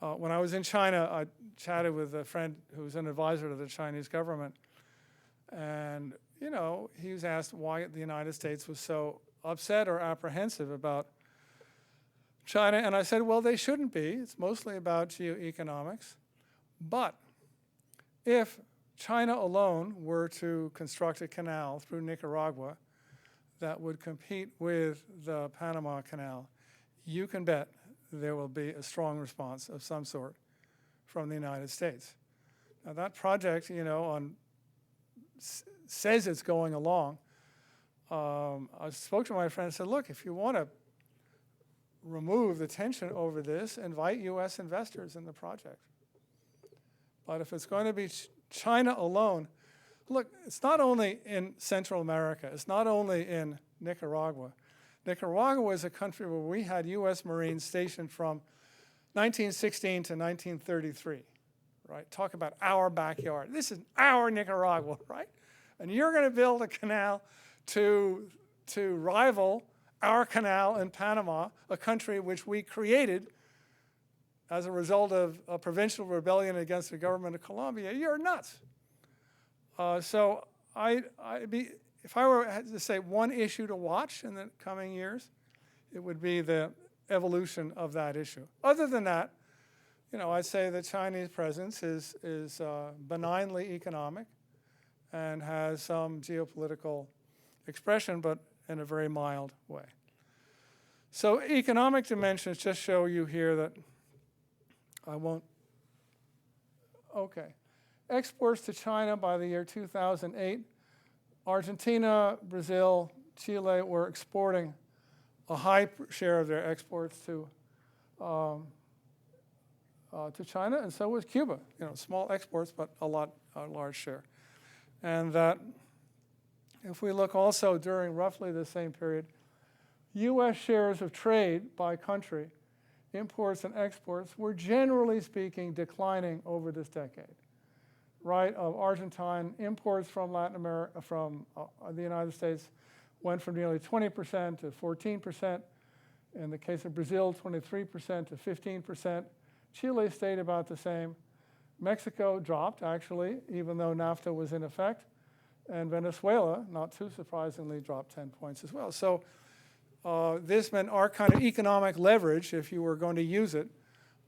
when I was in China, I chatted with a friend who's an advisor to the Chinese government, and you know, he was asked why the United States was so upset or apprehensive about China, and I said, well, they shouldn't be. It's mostly about geoeconomics. But if China alone were to construct a canal through Nicaragua that would compete with the Panama Canal, you can bet there will be a strong response of some sort from the United States. Now that project, you know, says it's going along. I spoke to my friend and said, look, if you want to remove the tension over this, invite US investors in the project. But if it's going to be China alone, look, it's not only in Central America, it's not only in Nicaragua. Nicaragua is a country where we had US Marines stationed from 1916 to 1933, right? Talk about our backyard. This is our Nicaragua, right? And you're going to build a canal to rival our canal in Panama, a country which we created as a result of a provincial rebellion against the government of Colombia. You're nuts. So if I were to say one issue to watch in the coming years, it would be the evolution of that issue. Other than that, you know, I'd say the Chinese presence is benignly economic and has some geopolitical expression, but in a very mild way. So economic dimensions just show you here that I won't. Okay. Exports to China by the year 2008. Argentina, Brazil, Chile were exporting a high share of their exports to China, and so was Cuba. You know, small exports, but a large share. And that, if we look also during roughly the same period, U.S. shares of trade by country, imports and exports, were generally speaking declining over this decade. Right, of Argentine imports from Latin America, from the United States, went from nearly 20% to 14%. In the case of Brazil, 23% to 15%. Chile stayed about the same. Mexico dropped, actually, even though NAFTA was in effect. And Venezuela, not too surprisingly, dropped 10 points as well. So this meant our kind of economic leverage, if you were going to use it,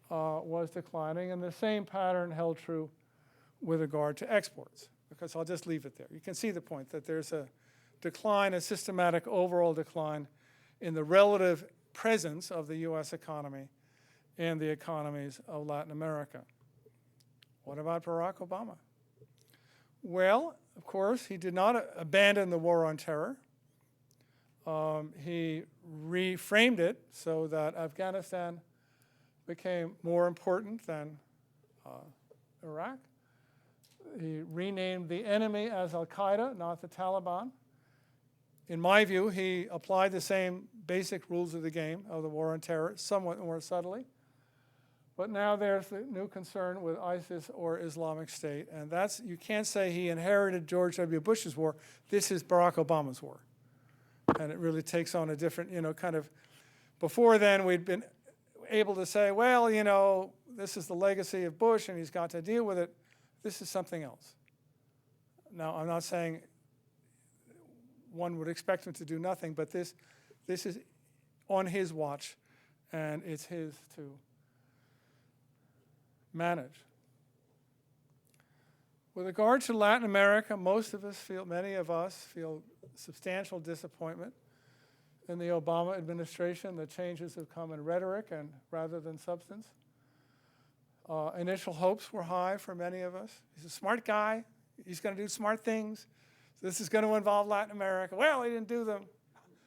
was declining. And the same pattern held true with regard to exports, because I'll just leave it there. You can see the point that there's a decline, a systematic overall decline in the relative presence of the U.S. economy in the economies of Latin America. What about Barack Obama? Well, of course, he did not abandon the war on terror. He reframed it so that Afghanistan became more important than Iraq. He renamed the enemy as Al-Qaeda, not the Taliban. In my view, he applied the same basic rules of the game of the war on terror, somewhat more subtly. But now there's the new concern with ISIS or Islamic State, and that's, you can't say he inherited George W. Bush's war. This is Barack Obama's war. And it really takes on a different, you know, kind of, before then we'd been able to say, well, you know, this is the legacy of Bush and he's got to deal with it. This is something else. Now, I'm not saying one would expect him to do nothing, but this is on his watch, and it's his to manage. With regard to Latin America, many of us feel substantial disappointment in the Obama administration. The changes have come in rhetoric and rather than substance. Initial hopes were high for many of us. He's a smart guy. He's going to do smart things. This is going to involve Latin America. Well, he didn't do them.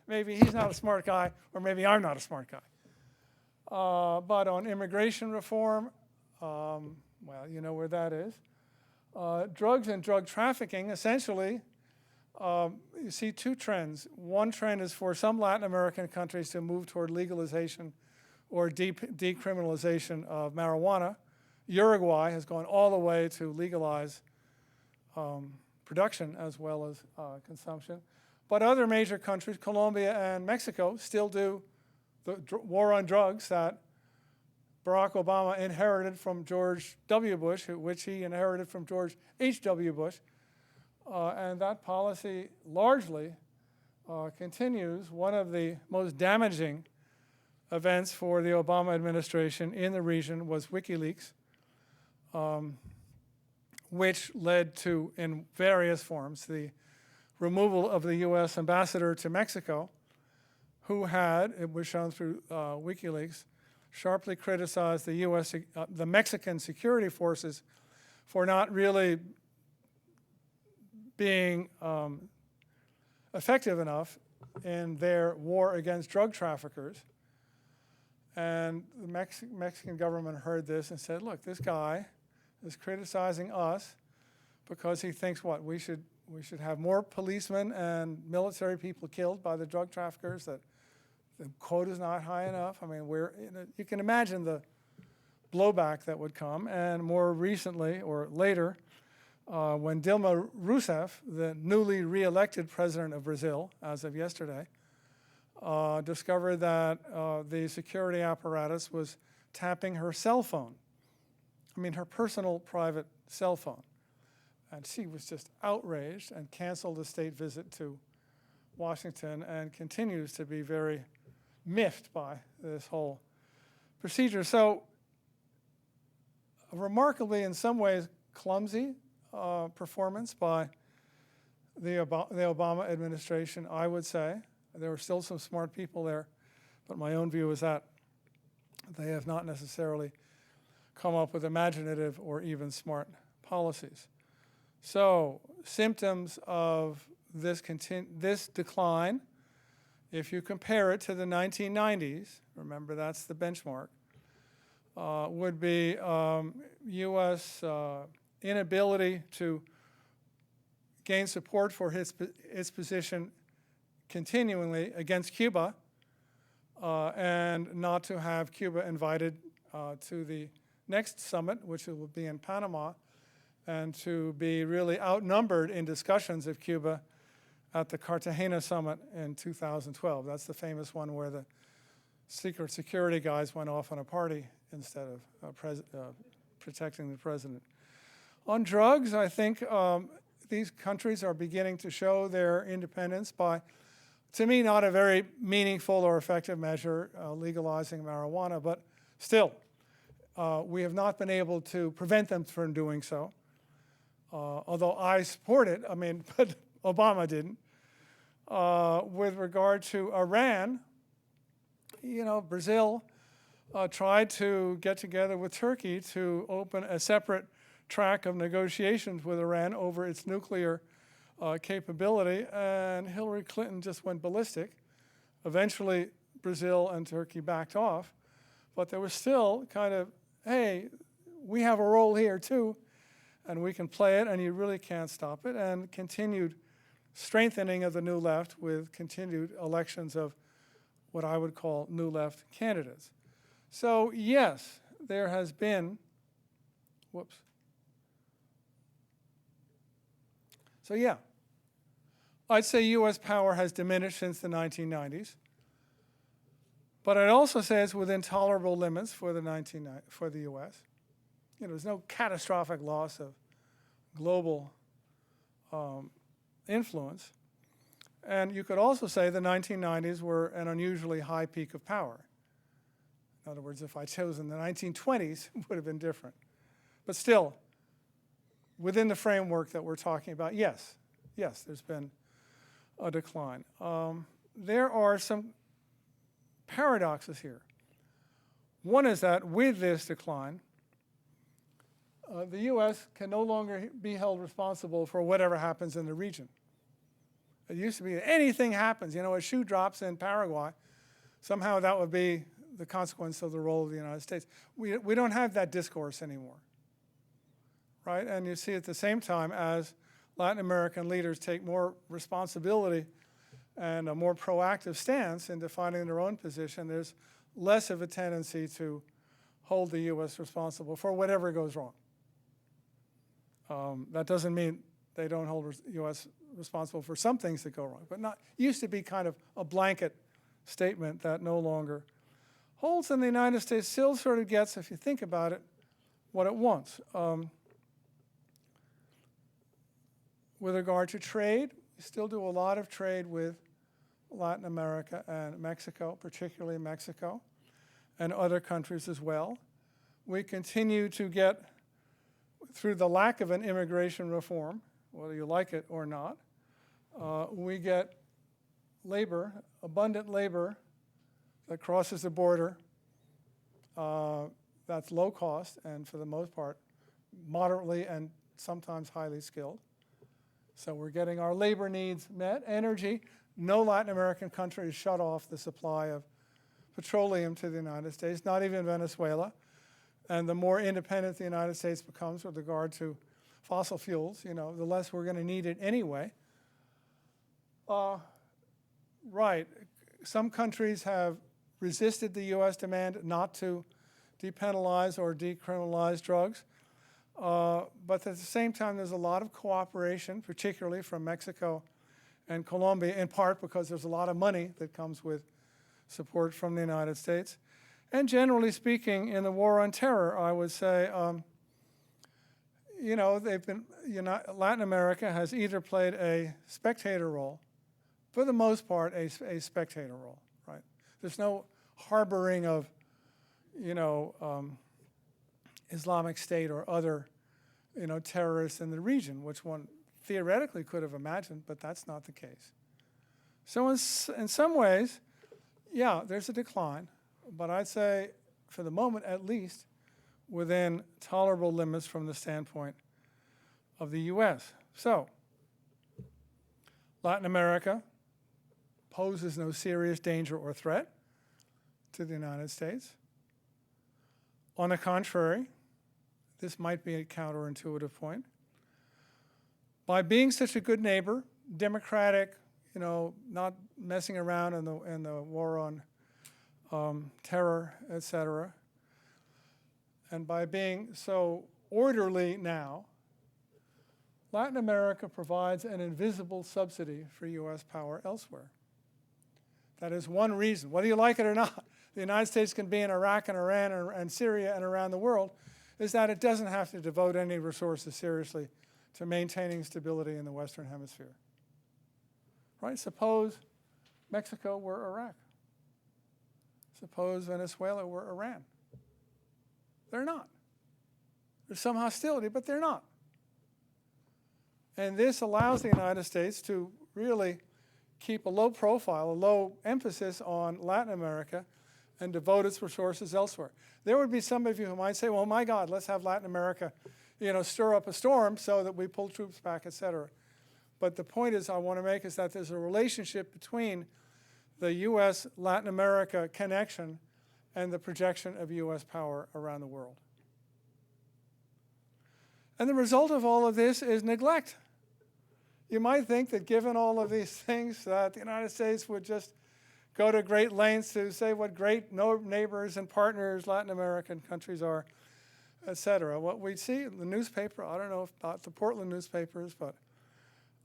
Maybe he's not a smart guy, or maybe I'm not a smart guy. But on immigration reform, well, you know where that is. Drugs and drug trafficking, essentially, you see two trends. One trend is for some Latin American countries to move toward legalization or decriminalization of marijuana. Uruguay has gone all the way to legalize production as well as consumption. But other major countries, Colombia and Mexico, still do the war on drugs that Barack Obama inherited from George W. Bush, which he inherited from George H.W. Bush. And that policy largely continues. One of the most damaging events for the Obama administration in the region was WikiLeaks, which led to, in various forms, the removal of the U.S. ambassador to Mexico, who had, it was shown through WikiLeaks, sharply criticized the Mexican security forces for not really being effective enough in their war against drug traffickers. And the Mexican government heard this and said, look, this guy is criticizing us because he thinks what? We should have more policemen and military people killed by the drug traffickers, that the quota's not high enough. I mean, you can imagine the blowback that would come. And more recently, or later, when Dilma Rousseff, the newly re-elected president of Brazil, as of yesterday, discovered that the security apparatus was tapping her cell phone. I mean, her personal private cell phone. And she was just outraged and canceled a state visit to Washington and continues to be very miffed by this whole procedure. So, a remarkably, in some ways, clumsy performance by the Obama administration, I would say. There were still some smart people there, but my own view is that they have not necessarily come up with imaginative or even smart policies. So, symptoms of this decline, if you compare it to the 1990s, remember that's the benchmark, would be U.S. Inability to gain support for its position continually against Cuba, and not to have Cuba invited to the next summit, which will be in Panama, and to be really outnumbered in discussions of Cuba at the Cartagena summit in 2012. That's the famous one where the secret security guys went off on a party instead of protecting the president. On drugs, I think these countries are beginning to show their independence by, to me, not a very meaningful or effective measure, legalizing marijuana, but still, we have not been able to prevent them from doing so. Although I support it, I mean, but Obama didn't. With regard to Iran, you know, Brazil tried to get together with Turkey to open a separate track of negotiations with Iran over its nuclear capability, and Hillary Clinton just went ballistic. Eventually, Brazil and Turkey backed off, but there was still kind of, hey, we have a role here too, and we can play it, and you really can't stop it, and continued strengthening of the New Left with continued elections of what I would call New Left candidates. So yes, there has been, So yeah, I'd say U.S. power has diminished since the 1990s, but I'd also say it's within tolerable limits for the U.S. You know, there's no catastrophic loss of global influence. And you could also say the 1990s were an unusually high peak of power. In other words, if I'd chosen the 1920s, it would have been different. But still, within the framework that we're talking about, yes, there's been a decline. There are some paradoxes here. One is that with this decline, the U.S. can no longer be held responsible for whatever happens in the region. It used to be that anything happens, you know, a shoe drops in Paraguay, somehow that would be the consequence of the role of the United States. We don't have that discourse anymore, right? And you see at the same time as Latin American leaders take more responsibility and a more proactive stance in defining their own position, there's less of a tendency to hold the U.S. responsible for whatever goes wrong. That doesn't mean they don't hold the U.S. responsible for some things that go wrong, but not used to be kind of a blanket statement that no longer holds, and the United States still sort of gets, if you think about it, what it wants. With regard to trade, we still do a lot of trade with Latin America and Mexico, particularly Mexico, and other countries as well. We continue to get, through the lack of an immigration reform, whether you like it or not, we get labor, abundant labor that crosses the border, that's low cost and for the most part moderately and sometimes highly skilled. So we're getting our labor needs met. Energy, no Latin American country has shut off the supply of petroleum to the United States, not even Venezuela. And the more independent the United States becomes with regard to fossil fuels, you know, the less we're going to need it anyway. Right, some countries have resisted the U.S. demand not to depenalize or decriminalize drugs. But at the same time, there's a lot of cooperation, particularly from Mexico and Colombia, in part because there's a lot of money that comes with support from the United States. And generally speaking, in the war on terror, I would say, you know, Latin America has either played a spectator role, for the most part, a spectator role, right? There's no harboring of, you know, Islamic State or other, you know, terrorists in the region, which one theoretically could have imagined, but that's not the case. So in some ways, yeah, there's a decline, but I'd say, for the moment at least, within tolerable limits from the standpoint of the U.S. So, Latin America poses no serious danger or threat to the United States. On the contrary, this might be a counterintuitive point. By being such a good neighbor, democratic, you know, not messing around in the war on terror, et cetera, and by being so orderly now, Latin America provides an invisible subsidy for U.S. power elsewhere. That is one reason, whether you like it or not, the United States can be in Iraq and Iran and Syria and around the world, is that it doesn't have to devote any resources seriously to maintaining stability in the Western Hemisphere. Right? Suppose Mexico were Iraq. Suppose Venezuela were Iran. They're not. There's some hostility, but they're not. And this allows the United States to really keep a low profile, a low emphasis on Latin America and devote its resources elsewhere. There would be some of you who might say, well, my God, let's have Latin America, you know, stir up a storm so that we pull troops back, et cetera. But the point is I want to make is that there's a relationship between the U.S.-Latin America connection and the projection of U.S. power around the world. And the result of all of this is neglect. You might think that given all of these things that the United States would just go to great lengths to say what great neighbors and partners Latin American countries are, et cetera. What we see in the newspaper, I don't know about the Portland newspapers, but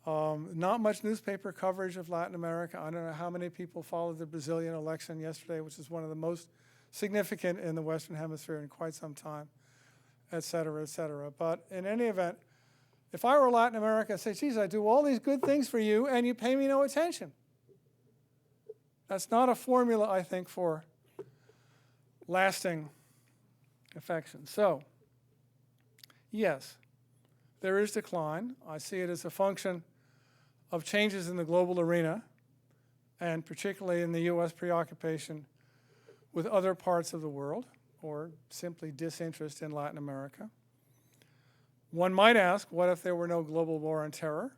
not much newspaper coverage of Latin America. I don't know how many people followed the Brazilian election yesterday, which is one of the most significant in the Western Hemisphere in quite some time, et cetera, et cetera. But in any event, if I were Latin America, I'd say, geez, I do all these good things for you and you pay me no attention. That's not a formula, I think, for lasting affection. So, yes, there is decline. I see it as a function of changes in the global arena, and particularly in the U.S. preoccupation with other parts of the world, or simply disinterest in Latin America. One might ask, what if there were no global war on terror?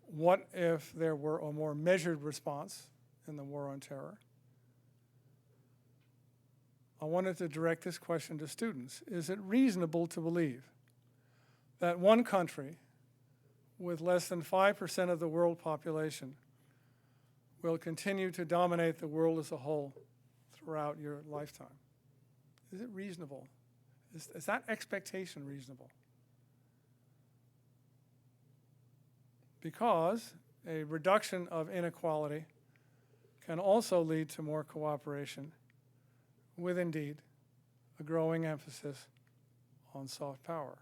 What if there were a more measured response in the war on terror? I wanted to direct this question to students. Is it reasonable to believe that one country with less than 5% of the world population will continue to dominate the world as a whole throughout your lifetime? Is it reasonable? Is that expectation reasonable? Because a reduction of inequality can also lead to more cooperation with, indeed, a growing emphasis on soft power.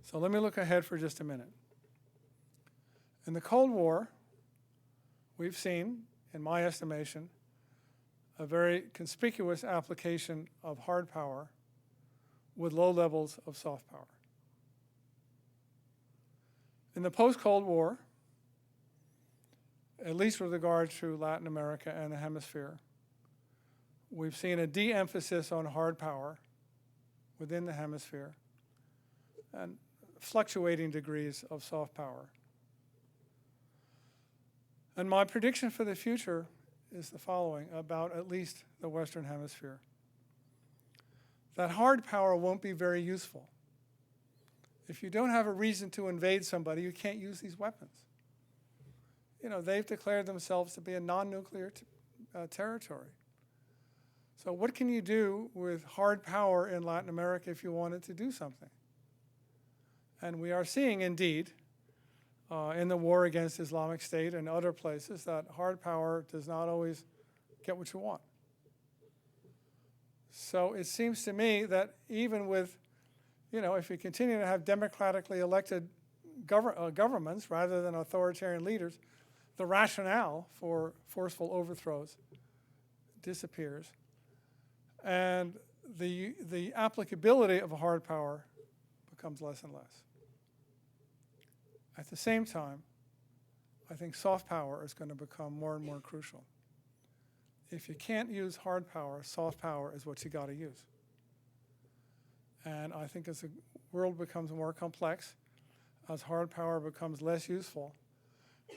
So let me look ahead for just a minute. In the Cold War, we've seen, in my estimation, a very conspicuous application of hard power with low levels of soft power. In the post-Cold War, at least with regard to Latin America and the hemisphere, we've seen a de-emphasis on hard power within the hemisphere and fluctuating degrees of soft power. And my prediction for the future is the following about at least the Western Hemisphere. That hard power won't be very useful. If you don't have a reason to invade somebody, you can't use these weapons. You know, they've declared themselves to be a non-nuclear territory. So what can you do with hard power in Latin America if you wanted to do something? And we are seeing, indeed, in the war against Islamic State and other places, that hard power does not always get what you want. So it seems to me that even with, you know, if we continue to have democratically elected governments rather than authoritarian leaders, the rationale for forceful overthrows disappears. And the applicability of hard power becomes less and less. At the same time, I think soft power is going to become more and more crucial. If you can't use hard power, soft power is what you got to use. And I think as the world becomes more complex, as hard power becomes less useful,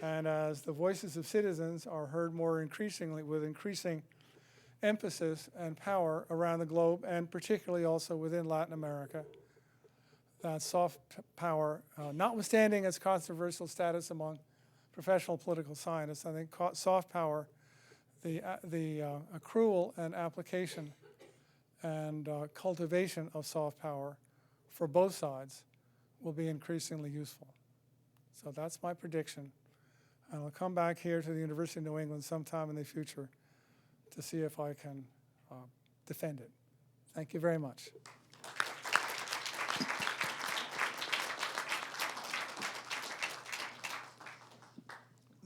and as the voices of citizens are heard more increasingly with increasing emphasis and power around the globe, and particularly also within Latin America, that soft power, notwithstanding its controversial status among professional political scientists, I think soft power, the accrual and application and cultivation of soft power for both sides will be increasingly useful. So that's my prediction. And I'll come back here to the University of New England sometime in the future to see if I can defend it. Thank you very much.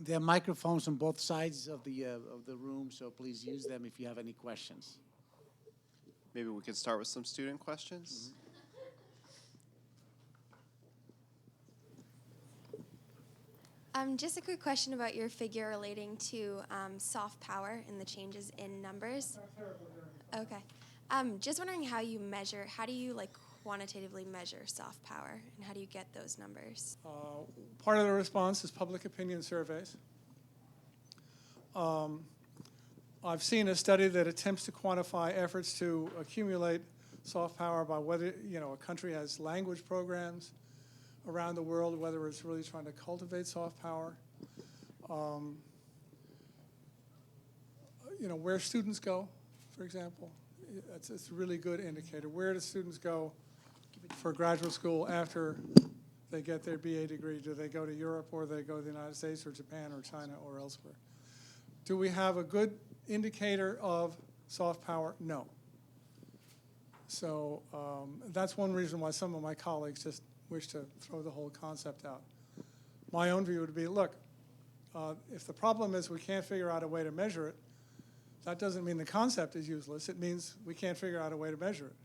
There are microphones on both sides of the room, so please use them if you have any questions. Maybe we could start with some student questions. Just a quick question about your figure relating to soft power and the changes in numbers. Okay. Just wondering how you measure, how do you quantitatively measure soft power, and how do you get those numbers? Part of the response is public opinion surveys. I've seen a study that attempts to quantify efforts to accumulate soft power by whether a country has language programs around the world, whether it's really trying to cultivate soft power. Where students go, for example, it's a really good indicator. Where do students go for graduate school after they get their BA degree? Do they go to Europe, or they go to the United States or Japan or China or elsewhere? Do we have a good indicator of soft power? No. So that's one reason why some of my colleagues just wish to throw the whole concept out. My own view would be, look, if the problem is we can't figure out a way to measure it, that doesn't mean the concept is useless. It means we can't figure out a way to measure it.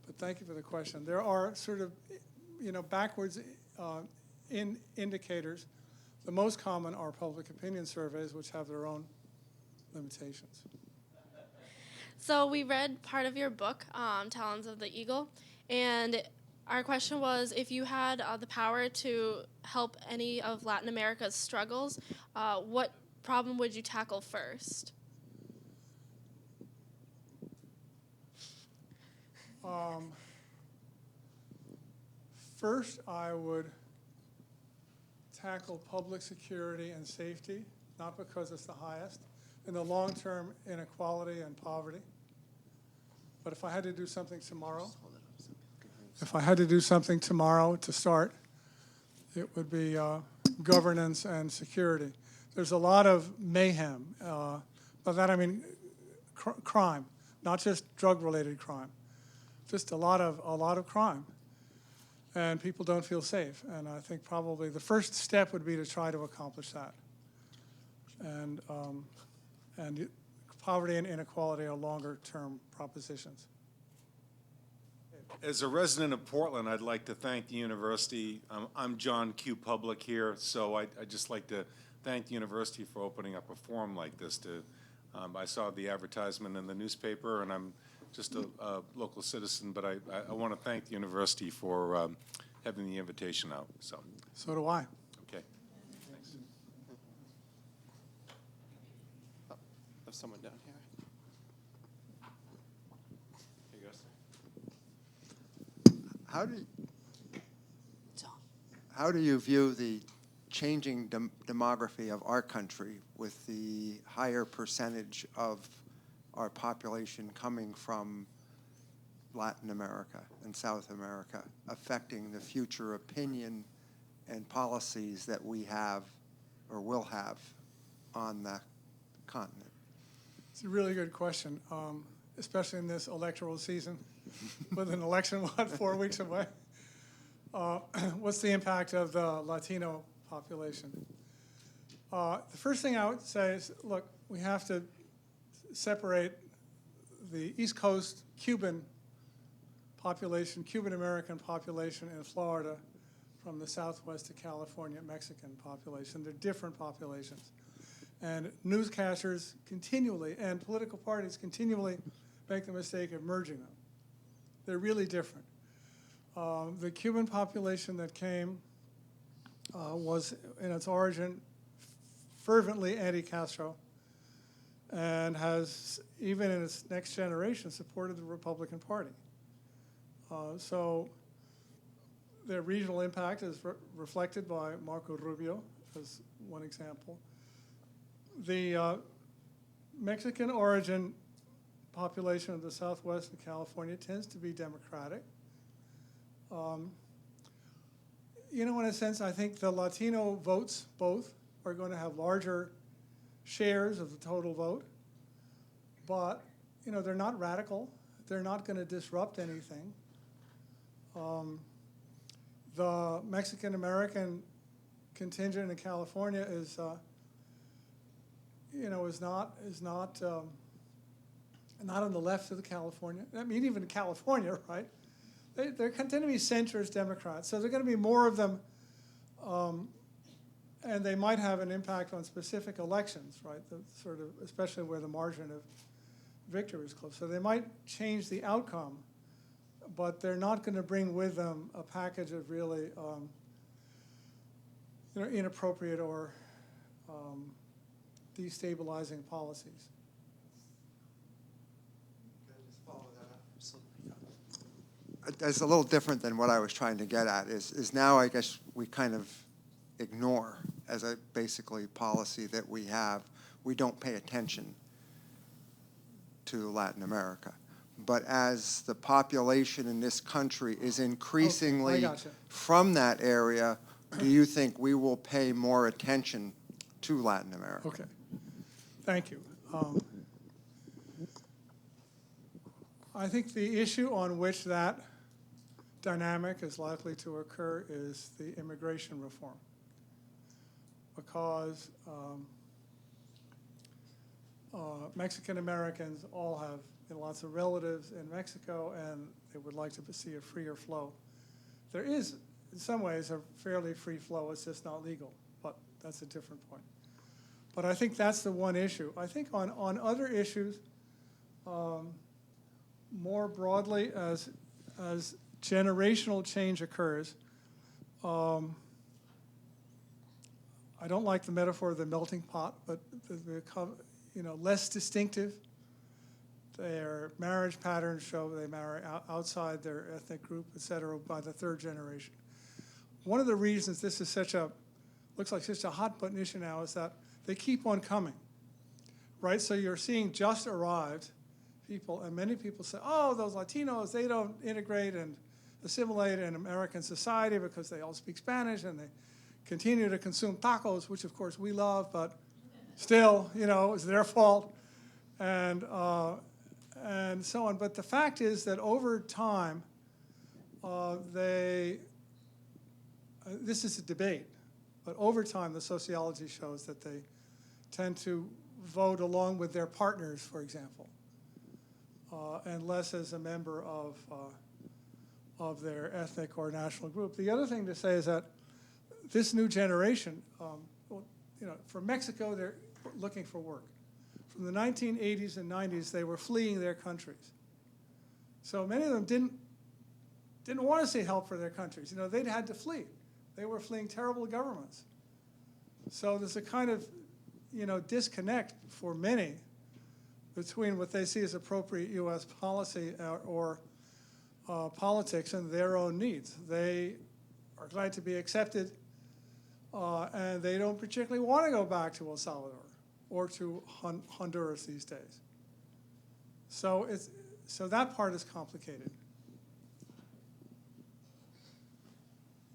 But thank you for the question. There are sort of, backwards indicators. The most common are public opinion surveys, which have their own limitations. So we read part of your book, Talons of the Eagle, and our question was if you had the power to help any of Latin America's struggles, what problem would you tackle first? First, I would tackle public security and safety, not because it's the highest, in the long term, inequality and poverty. But if I had to do something tomorrow, to start, it would be governance and security. There's a lot of mayhem. By that I mean crime, not just drug-related crime, just a lot of crime. And people don't feel safe. And I think probably the first step would be to try to accomplish that. And poverty and inequality are longer-term propositions. As a resident of Portland, I'd like to thank the university. I'm John Q. Public here, so I'd just like to thank the university for opening up a forum like this. I saw the advertisement in the newspaper, and I'm just a local citizen, but I want to thank the university for having the invitation out. So do I. Okay. Thanks. Oh, there's someone down here. Here you go, sir. How do you view the changing demography of our country with the higher percentage of our population coming from Latin America and South America affecting the future opinion and policies that we have or will have on the continent? It's a really good question, especially in this electoral season with an election, 4 weeks away. What's the impact of the Latino population? The first thing I would say is, look, we have to separate the East Coast Cuban population, Cuban-American population in Florida from the Southwest of California Mexican population. They're different populations. And newscasters continually and political parties continually make the mistake of merging them. They're really different. The Cuban population that came was, in its origin, fervently anti-Castro and has, even in its next generation, supported the Republican Party. So their regional impact is reflected by Marco Rubio as one example. The Mexican origin population of the Southwest of California tends to be Democratic. You know, in a sense, I think the Latino votes both are going to have larger shares of the total vote, but, you know, they're not radical. They're not going to disrupt anything. The Mexican-American contingent in California is, you know, is not on the left of the California. I mean, even in California, right? They tend to be centrist Democrats, so there are going to be more of them, and they might have an impact on specific elections, right? The sort of, especially where the margin of victory is close. So they might change the outcome, but they're not going to bring with them a package of really, you know, inappropriate or destabilizing policies. It's a little different than what I was trying to get at, is now I guess we kind of ignore as a basically policy that we have. We don't pay attention to Latin America. But as the population in this country is increasingly from that area, do you think we will pay more attention to Latin America? Okay, thank you. I think the issue on which that dynamic is likely to occur is the immigration reform, because Mexican Americans all have lots of relatives in Mexico, and they would like to see a freer flow. There is, in some ways, a fairly free flow. It's just not legal, but that's a different point. But I think that's the one issue. I think on other issues, more broadly, as generational change occurs, I don't like the metaphor of the melting pot, but they become, less distinctive. Their marriage patterns show they marry outside their ethnic group, et cetera, by the third generation. One of the reasons this is looks like such a hot button issue now is that they keep on coming, right? So you're seeing just arrived people, and many people say, oh, those Latinos, they don't integrate and assimilate in American society because they all speak Spanish and they continue to consume tacos, which of course we love, but still, it's their fault, and so on. But the fact is that over time, this is a debate, but over time the sociology shows that they tend to vote along with their partners, for example, and less as a member of their ethnic or national group. The other thing to say is that this new generation, from Mexico, they're looking for work. From the 1980s and 90s, they were fleeing their countries. So many of them didn't want to see help for their countries. They'd had to flee. They were fleeing terrible governments. So there's a kind of, disconnect for many between what they see as appropriate U.S. policy or politics and their own needs. They are glad to be accepted, and they don't particularly want to go back to El Salvador or to Honduras these days. So that part is complicated.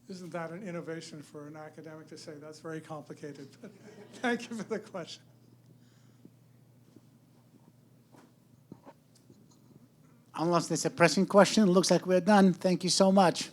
Isn't that an innovation for an academic to say that's very complicated? But thank you for the question. Unless there's a pressing question, looks like we're done. Thank you so much.